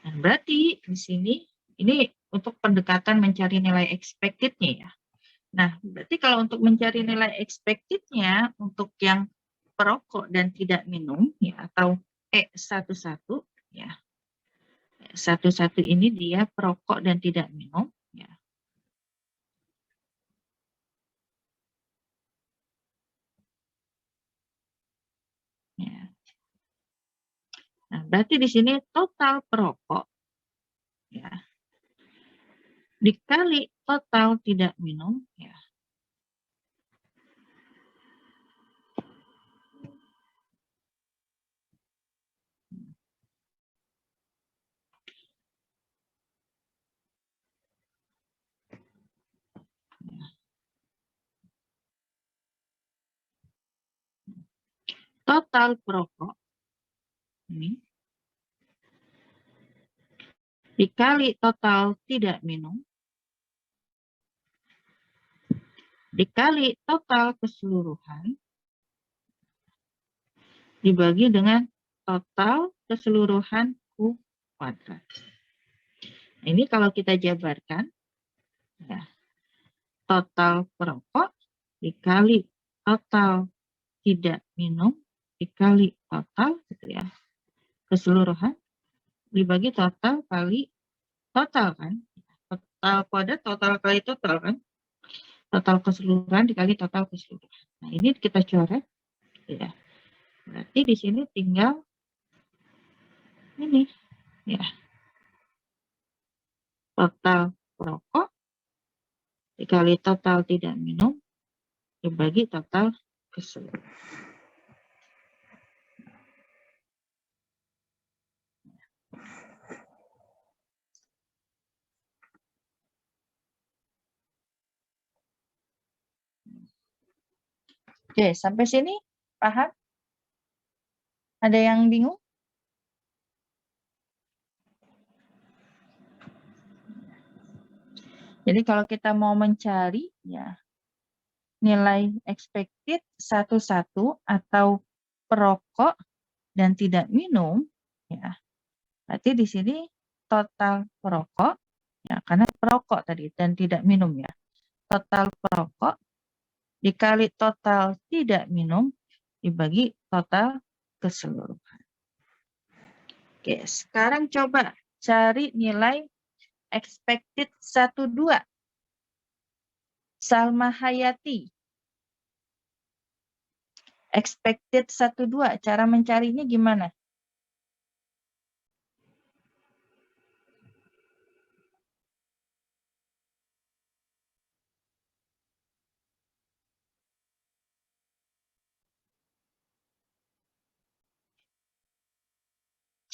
Nah, berarti di sini ini untuk pendekatan mencari nilai expected-nya ya. Nah, berarti kalau untuk mencari nilai expected-nya untuk yang perokok dan tidak minum ya, atau E11 ya. E11 ini dia perokok dan tidak minum ya. Ya. Nah, berarti di sini total perokok ya dikali total tidak minum ya. Total perokok ini dikali total tidak minum dikali total keseluruhan dibagi dengan total keseluruhan U kuadrat. Nah, ini kalau kita jabarkan ya, total perokok dikali total tidak minum dikali total gitu ya, keseluruhan dibagi total kali total kan, total kuadrat total kali total kan, total keseluruhan dikali total keseluruhan. Nah, ini kita coret ya. Berarti di sini tinggal ini ya, total perokok dikali total tidak minum dibagi total keseluruhan. Oke, sampai sini paham? Ada yang bingung? Jadi kalau kita mau mencari ya nilai expected 11 atau perokok dan tidak minum ya. Berarti di sini total perokok ya, karena perokok tadi dan tidak minum ya. Total perokok dikali total tidak minum dibagi total keseluruhan. Oke, sekarang coba cari nilai expected 12. Salma Hayati. Expected 12, cara mencarinya gimana?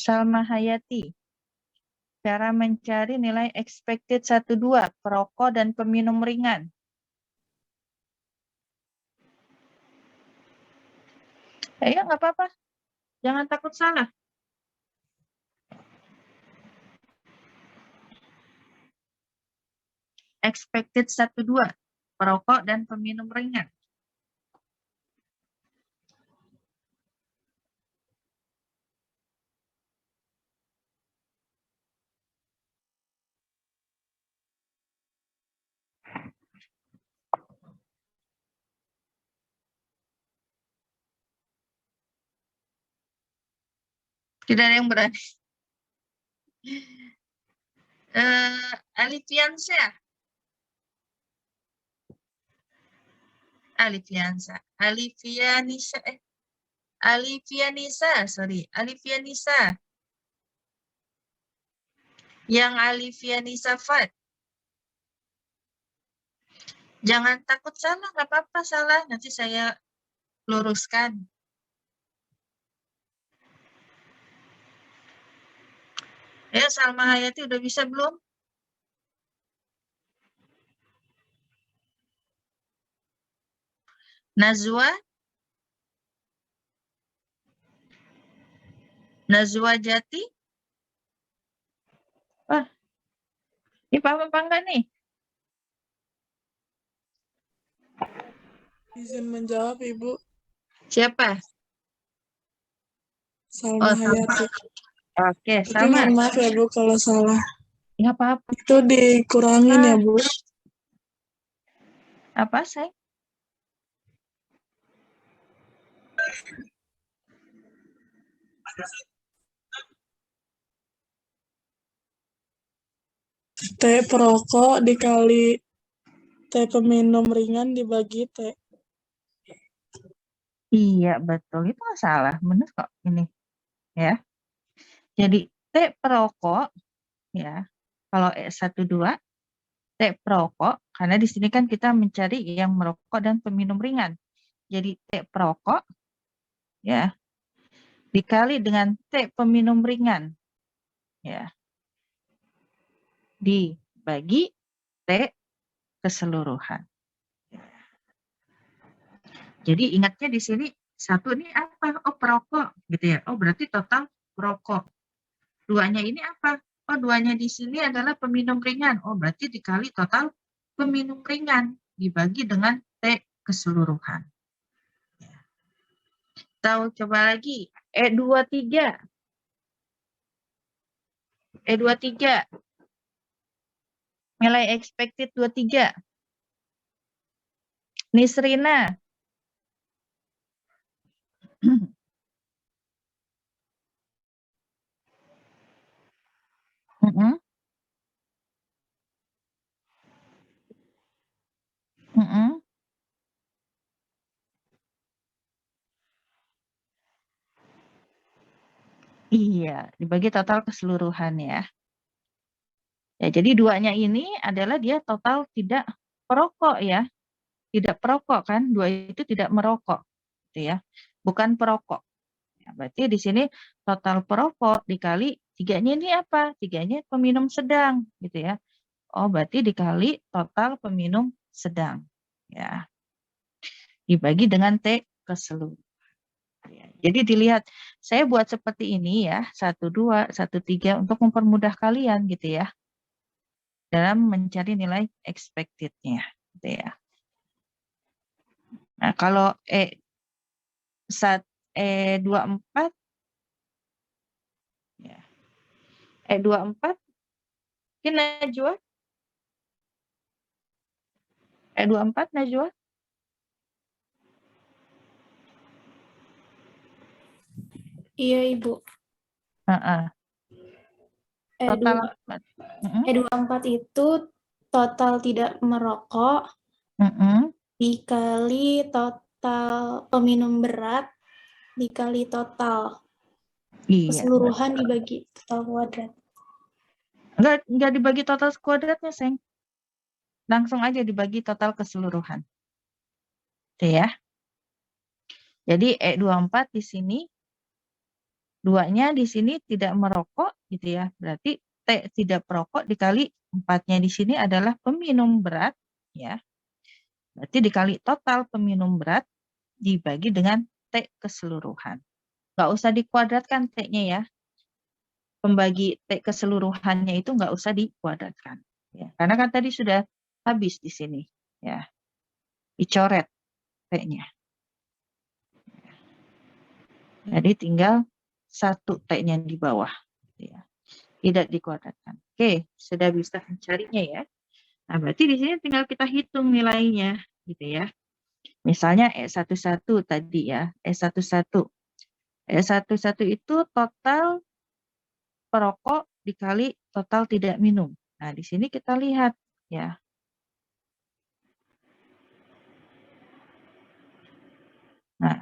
Salma Hayati. Cara mencari nilai expected 12, perokok dan peminum ringan. Ya, nggak apa-apa. Jangan takut salah. Expected 12, perokok dan peminum ringan. Tidak ada yang berani. Alifiansyah. Alifiansa. Alifianisa. Alifianisa, sorry. Alifianisa. Yang Alifianisa Fat. Jangan takut salah, nggak apa-apa salah. Nanti saya luruskan. Ya, Salma Hayati udah bisa belum? Nazwa? Nazwa Jati? Ini paham apa enggak nih? Izin menjawab, Ibu. Siapa? Salma Oh, Hayati. Oke, Tapi sama. mohon maaf ya, Bu, kalau salah. Nggak apa-apa. Itu dikurangin ya, Bu. Apa, say? T perokok dikali T peminum ringan dibagi T. Iya, betul. Itu nggak salah. Benar kok ini. Ya. Jadi, T perokok, ya. Kalau E12, T perokok, karena di sini kan kita mencari yang merokok dan peminum ringan. Jadi, T perokok, ya, dikali dengan T peminum ringan, ya, dibagi T keseluruhan. Jadi ingatnya di sini satu ini apa? Oh, perokok gitu ya. Oh, berarti total perokok. Duanya ini apa? Oh, duanya di sini adalah peminum ringan. Oh, berarti dikali total peminum ringan dibagi dengan T keseluruhan. Tahu coba lagi. E23. E23. Nilai expected 23. Nisrina. Mm-mm. Mm-mm. Iya, dibagi total keseluruhan ya. Ya, jadi duanya ini adalah dia total tidak perokok ya. Tidak perokok kan, dua itu tidak merokok. Gitu ya. Bukan perokok. Ya, berarti di sini total perokok dikali tiganya ini apa? Tiganya peminum sedang gitu ya. Oh, berarti dikali total peminum sedang. Ya. Dibagi dengan T keseluruhan. Ya, jadi dilihat, saya buat seperti ini ya, 1, 2, 1, 3 untuk mempermudah kalian gitu ya. Dalam mencari nilai expected-nya. Gitu ya. Nah, kalau E24 ya. E24 ini Najwa. E24 Najwa. Iya, Ibu. Total E24 itu total tidak merokok dikali total peminum berat dikali total Iya, keseluruhan dibagi total kuadrat. Enggak dibagi total kuadratnya, Seng. Langsung aja dibagi total keseluruhan. Oke ya. Jadi E24 di sini, duanya di sini tidak merokok gitu ya. Berarti T tidak perokok dikali 4-nya di sini adalah peminum berat ya. Berarti dikali total peminum berat dibagi dengan T keseluruhan. Nggak usah dikuadratkan T-nya ya. Pembagi T keseluruhannya itu nggak usah dikuadratkan. Ya. Karena kan tadi sudah habis di sini. Ya. Dicoret T-nya. Jadi tinggal 1 T-nya di bawah. Ya. Tidak dikuadratkan. Oke, sudah bisa mencarinya ya. Nah, berarti di sini tinggal kita hitung nilainya. Gitu ya. Misalnya E11 tadi ya. E11. E11 itu total perokok dikali total tidak minum. Nah, di sini kita lihat ya. Nah,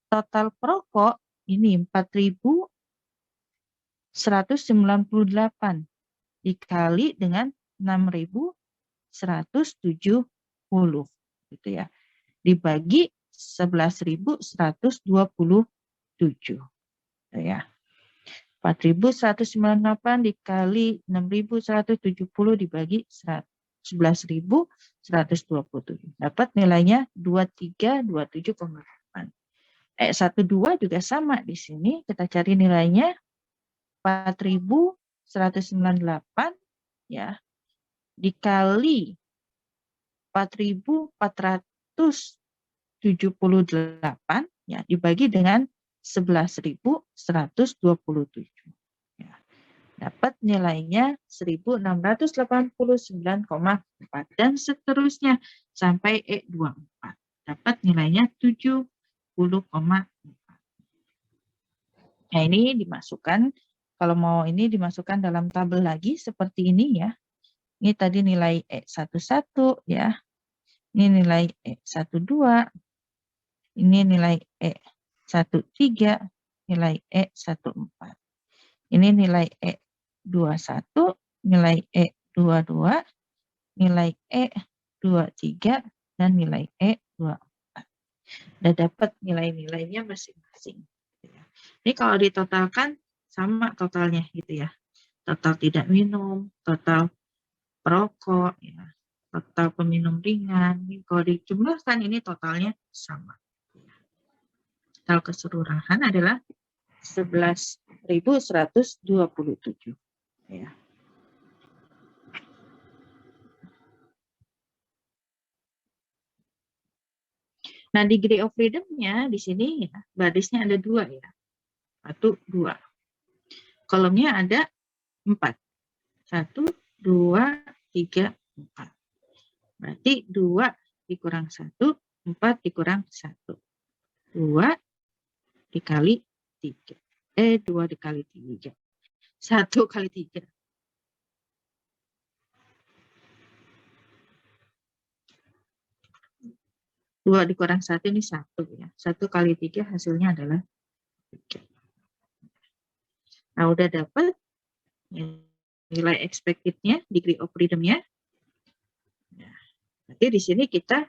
total perokok ini 4.198 dikali dengan 6.170 gitu ya. Dibagi 11.127 gitu ya. 4.198 dikali 6.170 dibagi 11.127. Dapat nilainya 2327,8. 12 juga sama di sini. Kita cari nilainya 4.198 ya. dikali 4.478 ya dibagi dengan 11.127. Ya, dapat nilainya 1.689,4 dan seterusnya sampai E24. Dapat nilainya 70,4. Nah, ini dimasukkan, kalau mau ini dimasukkan dalam tabel lagi seperti ini ya. Ini tadi nilai E11 ya. Ini nilai E12. Ini nilai E13, nilai E14. Ini nilai E21, nilai E22, nilai E23, dan nilai E24. Udah dapat nilai-nilainya masing-masing. Ini kalau ditotalkan sama totalnya gitu ya. Total tidak minum, total perokok, ya, total peminum ringan. Ini kalau dijumlahkan ini totalnya sama. Total keseluruhan adalah 11.127. Ya. Nah, degree of freedom-nya di sini ya, barisnya ada 2 ya. 1, 2. Kolomnya ada 4. 1, 2, 3, 4. Berarti 2 dikurang 1, 4 dikurang 1. 2 dikali 3. 2 dikali 3. 1 kali 3. 2 dikurang 1 ini 1 ya. 1 kali 3 hasilnya adalah 3. Nah, udah dapat nilai expected-nya, degree of freedom-nya. Nah, berarti di sini kita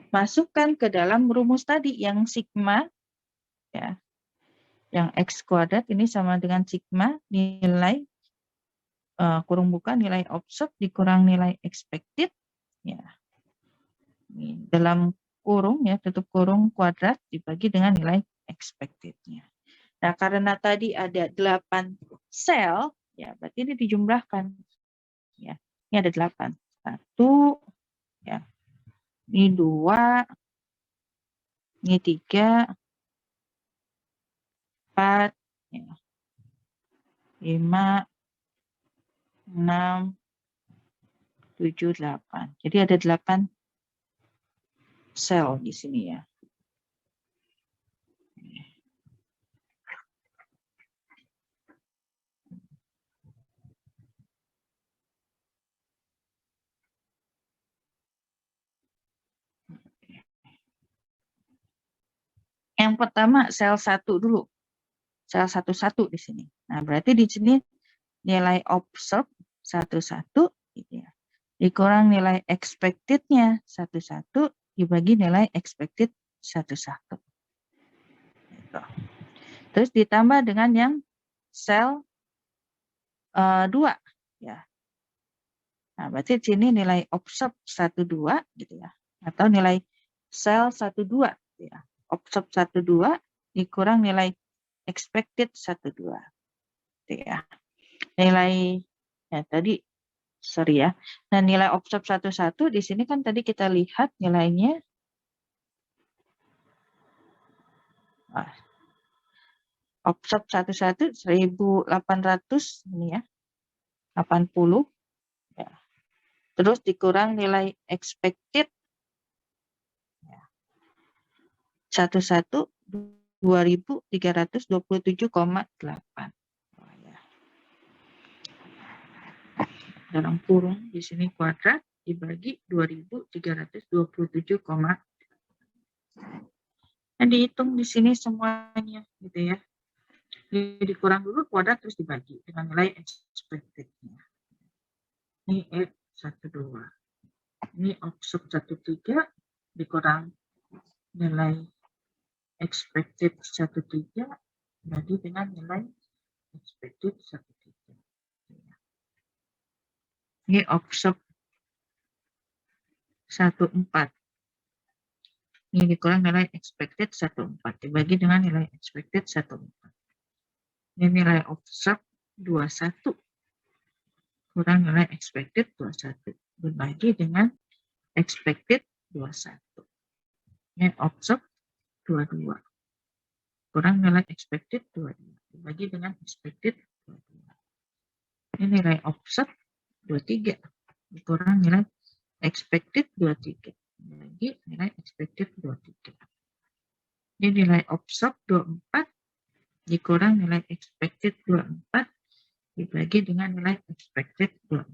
masukkan ke dalam rumus tadi yang sigma ya. Yang X kuadrat ini sama dengan sigma nilai kurung buka nilai observed dikurang nilai expected ya. Ini dalam kurung ya, tutup kurung kuadrat dibagi dengan nilai expected-nya. Nah, karena tadi ada 8 sel, ya berarti ini dijumlahkan. Ya, ini ada 8. 1, ya. Ini 2, ini 3, 4, ya. 5, 6, 7, 8. Jadi ada 8 sel di sini ya. Yang pertama sel 1 dulu. Sel 11 di sini. Nah, berarti di sini nilai observed 11 gitu ya. Dikurang nilai expected-nya 11 dibagi nilai expected 11. Gitu. Terus ditambah dengan yang sel 2 ya. Nah, berarti di sini nilai observed 12 gitu ya. Atau nilai sel 12 gitu ya. Observed 12 dikurang nilai expected 12. Gitu ya. Nilai ya tadi sorry ya. Nah, nilai observed 11 di sini kan tadi kita lihat nilainya observed 11 1.800 ini ya. 80 ya. Terus dikurang nilai expected ya. 11 2.327,8. Dalam kurung di sini kuadrat dibagi 2.327, nah, dihitung di sini semuanya gitu ya. Dikurang dulu kuadrat terus dibagi dengan nilai expected-nya. Ini E12. Ini observed 13 dikurang nilai expected 13 bagi dengan nilai expected 13. Ini observed 14. Ini dikurang nilai expected 14 dibagi dengan nilai expected 14. Ini nilai observed 21 kurang nilai expected 21 berbagi dengan expected 21. Ya, observe 22 kurang nilai expected 22 dibagi dengan expected 22. Ini nilai observe 23 kurang nilai expected 23 dibagi nilai expected 23. Ini nilai observe 24 dikurang nilai expected 24 dibagi dengan nilai expected 24.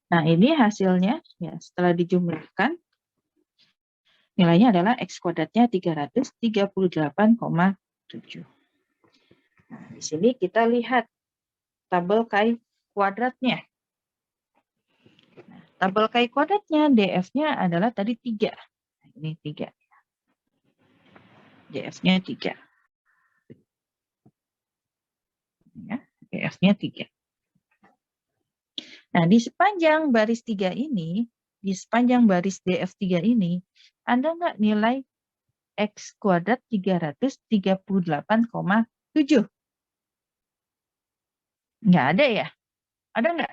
Nah, ini hasilnya ya setelah dijumlahkan nilainya adalah X kuadratnya 338,7. Nah, di sini kita lihat tabel KI kuadratnya. Nah, tabel KI kuadratnya DF-nya adalah tadi 3. Nah, ini 3. DF-nya 3. Ya, DF-nya 3. Nah, di sepanjang baris 3 ini, di sepanjang baris DF3 ini, ada nggak nilai X kuadrat 338,7? Nggak ada ya? Ada nggak?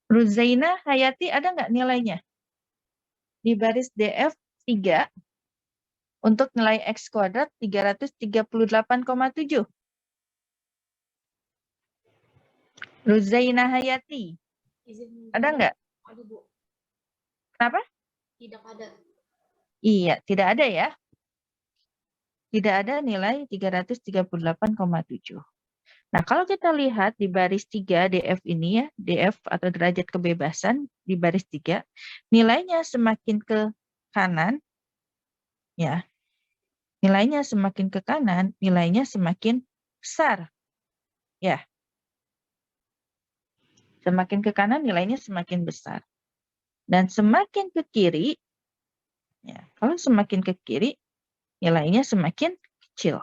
Ruzaina Hayati ada nggak nilainya? Di baris DF3 untuk nilai X kuadrat 338,7. Ruzaina Hayati. Ada nggak? Ada, Bu. Kenapa? Tidak ada. Iya, tidak ada ya. Tidak ada nilai 338,7. Nah, kalau kita lihat di baris 3 DF ini ya, DF atau derajat kebebasan di baris 3, nilainya semakin ke kanan, ya. Nilainya semakin ke kanan, nilainya semakin besar. Ya. Semakin ke kanan, nilainya semakin besar. Dan semakin ke kiri, ya, kalau semakin ke kiri, nilainya semakin kecil.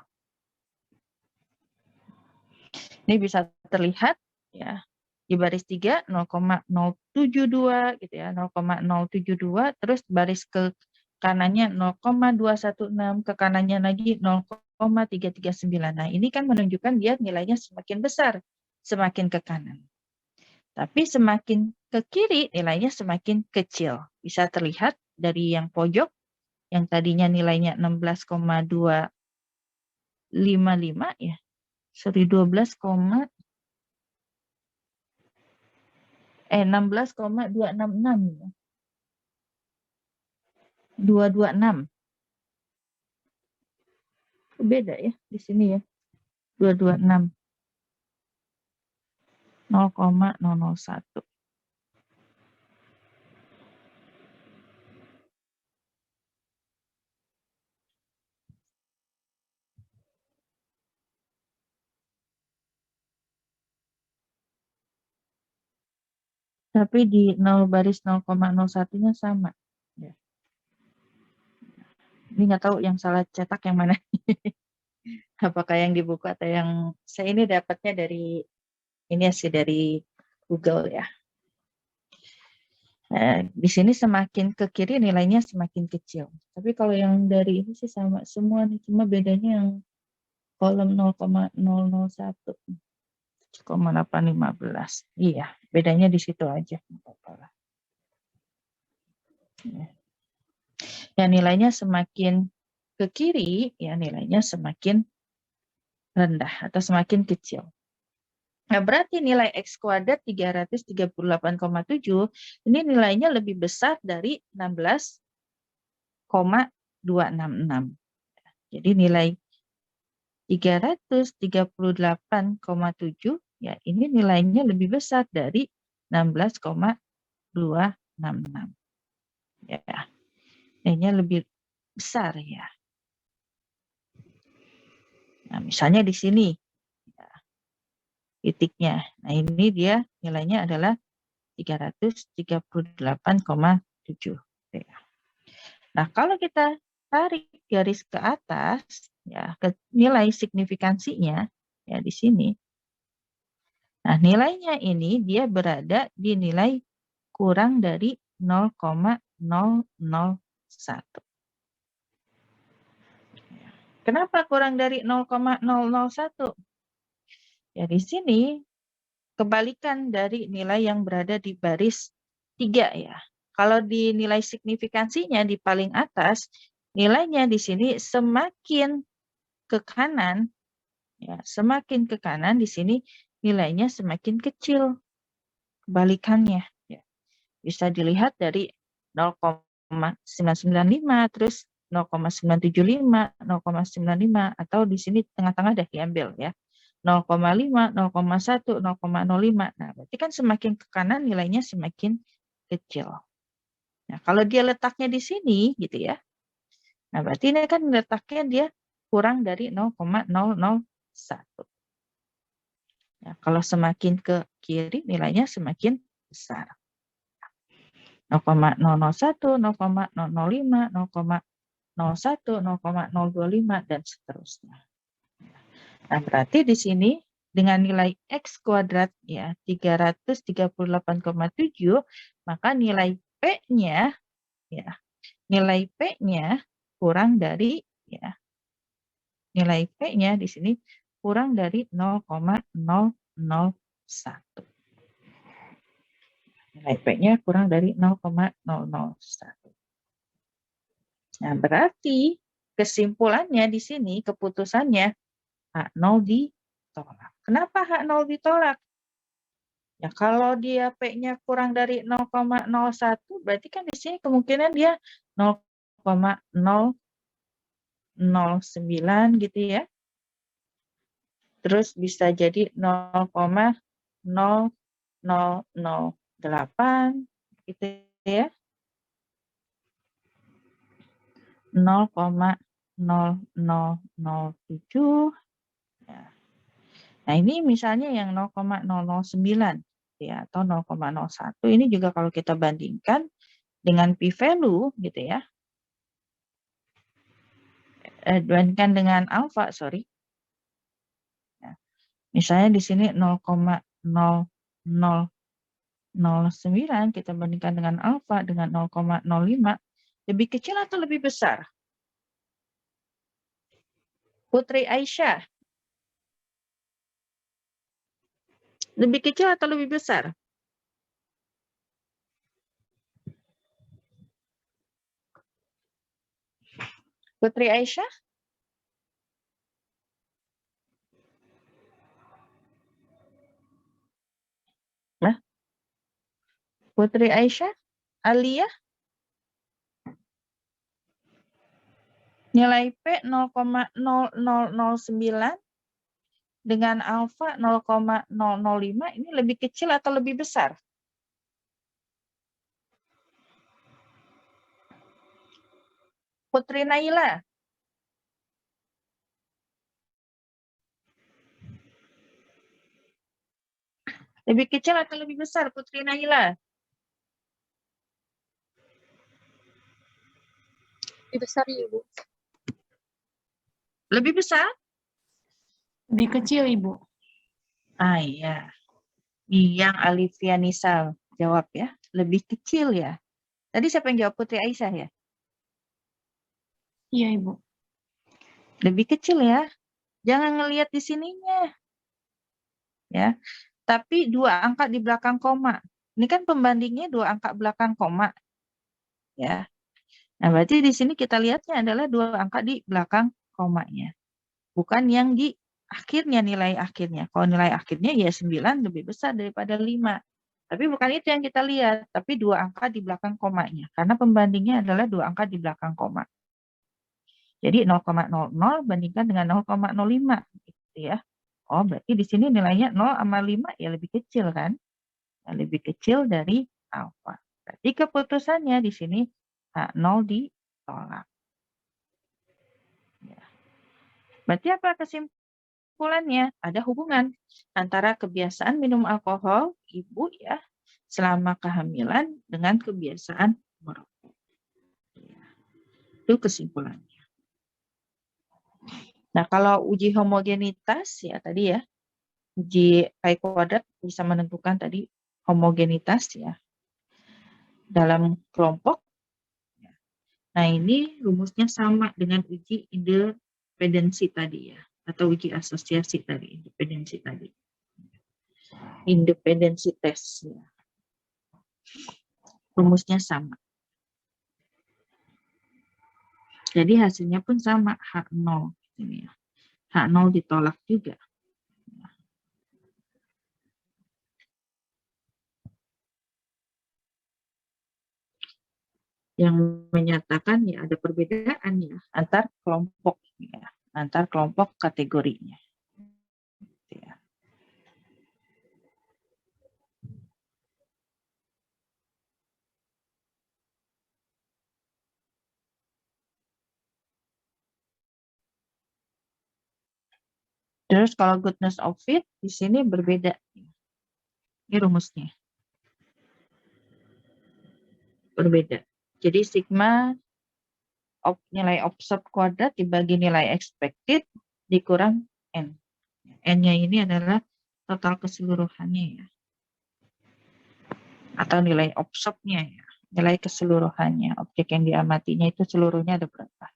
Ini bisa terlihat ya di baris 3 0,072 gitu ya, 0,072, terus baris ke kanannya 0,216, ke kanannya lagi 0,339. Nah, ini kan menunjukkan dia nilainya semakin besar, semakin ke kanan. Tapi semakin ke kiri nilainya semakin kecil. Bisa terlihat dari yang pojok yang tadinya nilainya 16,255 ya. Sorry, 16,266 ya. 226. Beda ya di sini ya. 226. 0,001. Tapi di 0 baris 0,01-nya sama. Ya. Ini nggak tahu yang salah cetak yang mana. Apakah yang di buku atau yang saya ini dapatnya dari ini sih dari Google ya. Di sini semakin ke kiri nilainya semakin kecil. Tapi kalau yang dari ini sih sama semua nih, cuma bedanya yang kolom 0,001. 0,815. Iya, bedanya di situ aja. Ya, nilainya semakin ke kiri, ya nilainya semakin rendah atau semakin kecil. Nah, berarti nilai X kuadrat 338,7 ini nilainya lebih besar dari 16,266. Jadi nilai 338,7 ya ini nilainya lebih besar dari 16,266. Ya. Nilainya lebih besar ya. Nah, misalnya di sini ya, titiknya. Nah, ini dia nilainya adalah 338,7. Ya. Nah, kalau kita tarik garis ke atas ya ke nilai signifikansinya ya di sini. Nah, nilainya ini dia berada di nilai kurang dari 0,001. Kenapa kurang dari 0,001? Ya di sini kebalikan dari nilai yang berada di baris 3 ya. Kalau di nilai signifikansinya di paling atas, nilainya di sini semakin ke kanan, ya, semakin ke kanan di sini nilainya semakin kecil. Kebalikannya, ya. Bisa dilihat dari 0,995, terus 0,975, 0,95, atau di sini tengah-tengah dah diambil ya. 0,5, 0,1, 0,05. Nah, berarti kan semakin ke kanan nilainya semakin kecil. Nah, kalau dia letaknya di sini gitu ya. Nah, berarti ini kan letaknya dia kurang dari 0,001. Ya, kalau semakin ke kiri nilainya semakin besar. 0,001, 0,005, 0,01, 0,025 dan seterusnya. Nah, berarti di sini dengan nilai X kuadrat ya 338,7, maka nilai P-nya ya, nilai P-nya kurang dari ya. Nilai P-nya di sini kurang dari 0,001. Nilai P-nya kurang dari 0,001. Nah, berarti kesimpulannya di sini, keputusannya H0 ditolak. Kenapa H0 ditolak? Ya, kalau dia P-nya kurang dari 0,01, berarti kan di sini kemungkinan dia 0,009 gitu ya. Terus bisa jadi 0,0008 gitu ya. 0,0007 ya. Nah, ini misalnya yang 0,009 ya atau 0,01 ini juga kalau kita bandingkan dengan p-value gitu ya. Bandingkan dengan alfa, sorry. Ya. Misalnya di sini 0,0009 kita bandingkan dengan alfa dengan 0,05, lebih kecil atau lebih besar? Putri Aisyah. Lebih kecil atau lebih besar? Putri Aisyah? Nah, Putri Aisyah? Alia? Nilai P 0,0009 dengan alfa 0,005 ini lebih kecil atau lebih besar? Putri Naila? Lebih kecil atau lebih besar, Putri Naila? Lebih besar, Ibu. Lebih besar? Lebih kecil, Ibu. Ah iya. Yang Alivia Nisal jawab ya. Lebih kecil ya. Tadi siapa yang jawab? Putri Aisyah ya? Iya, Ibu. Lebih kecil ya. Jangan ngelihat di sininya. Ya. Tapi dua angka di belakang koma. Ini kan pembandingnya dua angka belakang koma. Ya. Nah, berarti di sini kita lihatnya adalah dua angka di belakang komanya. Bukan yang di akhirnya, nilai akhirnya. Kalau nilai akhirnya ya 9 lebih besar daripada 5. Tapi bukan itu yang kita lihat, tapi dua angka di belakang komanya. Karena pembandingnya adalah dua angka di belakang koma. Jadi 0,00 bandingkan dengan 0,05 gitu ya. Oh, berarti di sini nilainya 0 sama 5 ya lebih kecil kan? Ya, lebih kecil dari alfa. Berarti keputusannya di sini H0 ditolak. Ya. Berarti apa kesimpulannya? Ada hubungan antara kebiasaan minum alkohol ibu ya selama kehamilan dengan kebiasaan merokok. Ya. Itu kesimpulannya. Nah, kalau uji homogenitas ya tadi ya, uji pi kuadrat bisa menentukan tadi homogenitas ya dalam kelompok. Nah, ini rumusnya sama dengan uji independensi tadi ya, atau uji asosiasi tadi, independensi tadi. Independensi tes ya. Rumusnya sama. Jadi hasilnya pun sama, H0 ini ya. H0 ditolak juga. Yang menyatakan ya ada perbedaan ya antar kelompok ya, antar kelompok kategorinya. Ya. Terus kalau goodness of fit di sini berbeda. Ini rumusnya. Berbeda. Jadi sigma nilai observed kuadrat dibagi nilai expected dikurang N. N-nya ini adalah total keseluruhannya ya. Atau nilai observed-nya ya. Nilai keseluruhannya. Objek yang diamatinya itu seluruhnya ada berapa.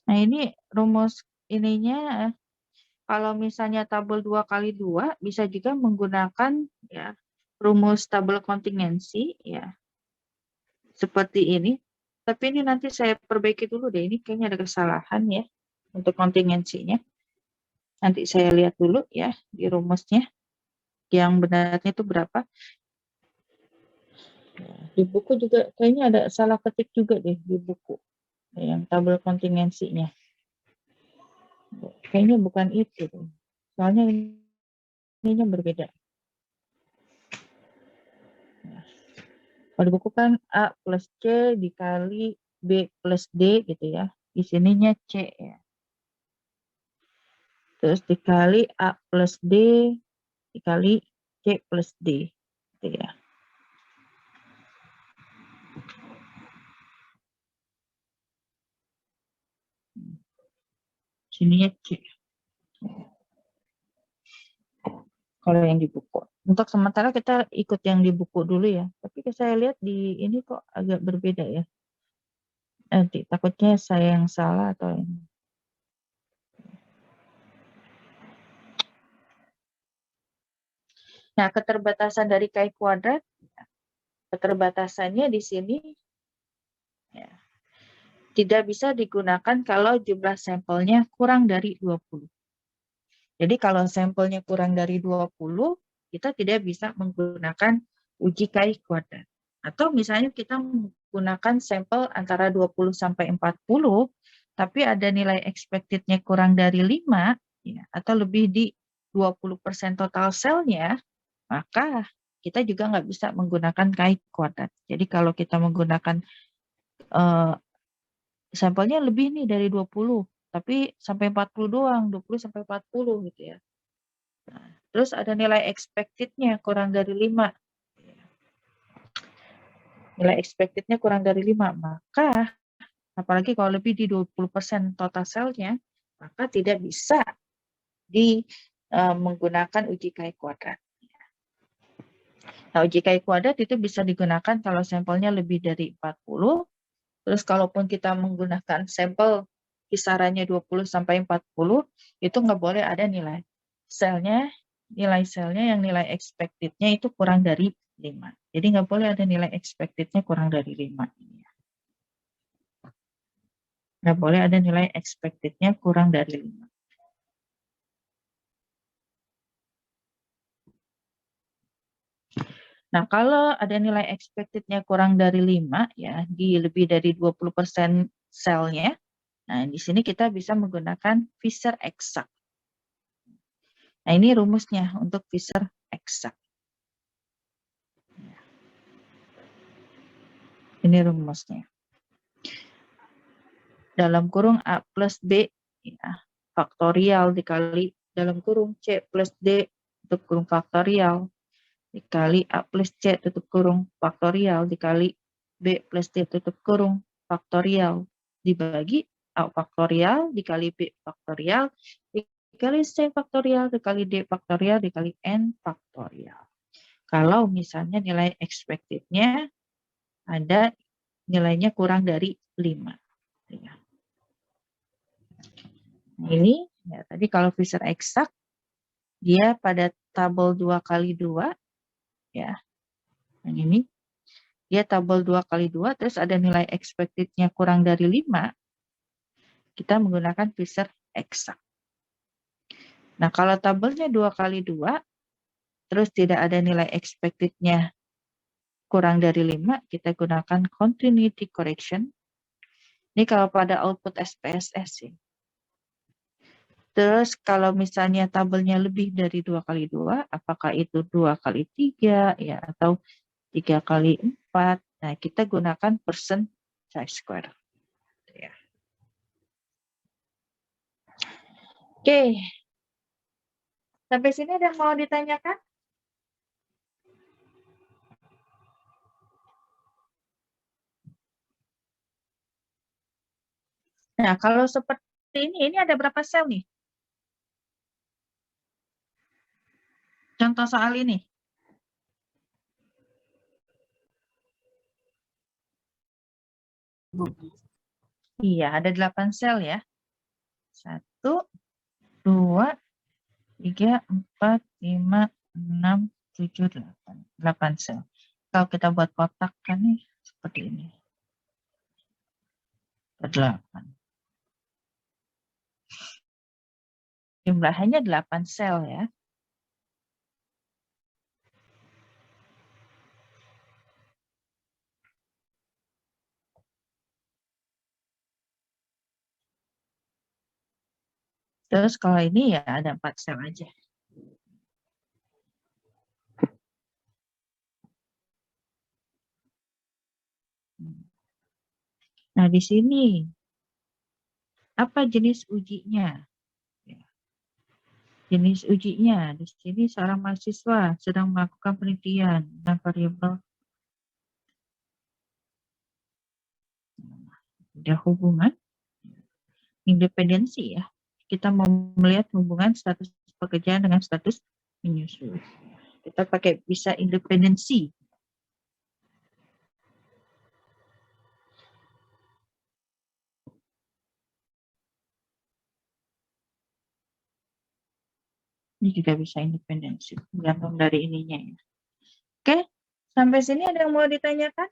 Nah ini rumus ininya kalau misalnya tabel 2x2 bisa juga menggunakan ya rumus tabel kontingensi ya seperti ini. Tapi ini nanti saya perbaiki dulu deh, ini kayaknya ada kesalahan ya untuk kontingensinya. Nanti saya lihat dulu ya di rumusnya yang benarnya itu berapa. Di buku juga kayaknya ada salah ketik juga deh di buku yang tabel kontingensinya. Kayaknya bukan itu. Soalnya ininya berbeda. Kalau di buku kan A plus C dikali B plus D gitu ya. Di sininya C ya. Terus dikali A plus D dikali C plus D. Gitu ya. Sininya C. Kalau yang di buku. Untuk sementara kita ikut yang di buku dulu ya. Tapi saya lihat di ini kok agak berbeda ya. Nanti takutnya saya yang salah atau ini. Nah, keterbatasan dari Chi kuadrat, keterbatasannya di sini ya, tidak bisa digunakan kalau jumlah sampelnya kurang dari 20. Jadi kalau sampelnya kurang dari 20, kita tidak bisa menggunakan uji Chi kuadrat. Atau misalnya kita menggunakan sampel antara 20 sampai 40, tapi ada nilai expected-nya kurang dari 5, ya, atau lebih di 20% total selnya, maka kita juga nggak bisa menggunakan Chi kuadrat. Jadi kalau kita menggunakan sampelnya lebih nih dari 20, tapi sampai 40 doang, 20 sampai 40 gitu ya. Nah, terus ada nilai expected-nya kurang dari 5. Nilai expected-nya kurang dari 5, maka apalagi kalau lebih di 20% total selnya, maka tidak bisa menggunakan uji Chi kuadrat. Nah, uji Chi kuadrat itu bisa digunakan kalau sampelnya lebih dari 40. Terus kalaupun kita menggunakan sampel kisarannya 20 sampai 40, itu nggak boleh ada nilai selnya yang nilai expected-nya itu kurang dari 5. Jadi nggak boleh ada nilai expected-nya kurang dari 5. Nggak boleh ada nilai expected-nya kurang dari 5. Nah, kalau ada nilai expected-nya kurang dari 5, ya, di lebih dari 20% selnya, nah, di sini kita bisa menggunakan Fisher exact. Nah, ini rumusnya untuk Fisher exact. Ini rumusnya. Dalam kurung A plus B, ya, faktorial dikali dalam kurung C plus D, tutup kurung faktorial, dikali A plus C tutup kurung faktorial, dikali B plus D tutup kurung faktorial, dibagi A faktorial dikali B faktorial dikali C faktorial dikali D faktorial dikali N faktorial. Kalau misalnya nilai expected-nya ada nilainya kurang dari 5. Ya. Nah, ini ya, tadi kalau Fisher eksak dia pada tabel 2 kali 2 ya. Yang ini dia tabel 2 kali 2 terus ada nilai expected-nya kurang dari 5. Kita menggunakan Fisher eksak. Nah, kalau tabelnya 2 kali 2 terus tidak ada nilai expected-nya kurang dari 5, kita gunakan continuity correction. Ini kalau pada output SPSS ya. Terus kalau misalnya tabelnya lebih dari 2 kali 2, apakah itu 2 kali 3 ya atau 3 kali 4. Nah, kita gunakan percent chi-square. Ya. Oke. Sampai sini ada yang mau ditanyakan? Nah, kalau seperti ini ada berapa sel nih? Contoh soal ini. Iya, ada 8 sel ya. 1, 2, 3, 4, 5, 6, 7, 8. 8 sel. Kalau kita buat kotak kan nih, seperti ini. 8. Jumlahnya 8 sel ya. Terus kalau ini ya ada 4 sel aja. Nah, di sini apa jenis ujinya? Jenis ujinya di sini seorang mahasiswa sedang melakukan penelitian dengan variabel ada hubungan independensi ya. Kita mau melihat hubungan status pekerjaan dengan status menyusul. Kita pakai bisa independensi. Ini juga bisa independensi, tergantung dari ininya ya. Oke, sampai sini ada yang mau ditanyakan?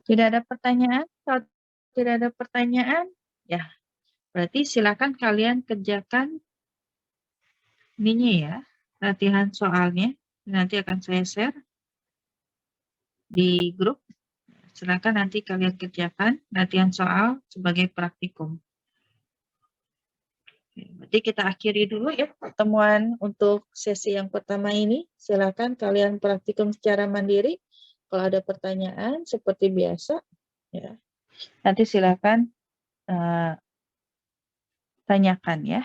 Tidak ada pertanyaan? Kalau tidak ada pertanyaan, ya berarti silakan kalian kerjakan ininya ya, latihan soalnya. Nanti akan saya share di grup. Silakan nanti kalian kerjakan latihan soal sebagai praktikum. Berarti kita akhiri dulu ya pertemuan untuk sesi yang pertama ini. Silakan kalian praktikum secara mandiri. Kalau ada pertanyaan seperti biasa, ya nanti silakan tanyakan ya.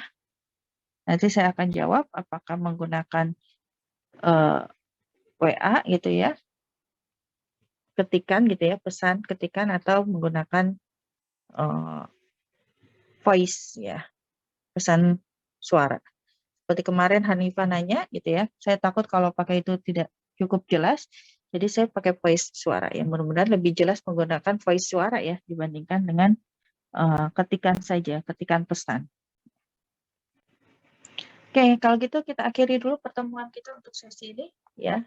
Nanti saya akan jawab apakah menggunakan WA gitu ya, ketikan gitu ya, pesan ketikan atau menggunakan voice ya, pesan suara. Seperti kemarin Hanifah nanya gitu ya, saya takut kalau pakai itu tidak cukup jelas, jadi saya pakai voice suara ya. Mudah-mudahan lebih jelas menggunakan voice suara ya dibandingkan dengan ketikan saja, ketikan pesan. Oke, kalau gitu kita akhiri dulu pertemuan kita untuk sesi ini ya.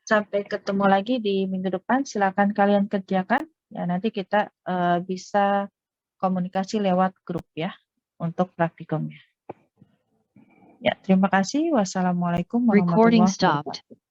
Sampai ketemu lagi di minggu depan. Silakan kalian kerjakan ya. Nanti kita bisa komunikasi lewat grup ya untuk praktikumnya. Ya, terima kasih. Wassalamualaikum warahmatullahi wabarakatuh.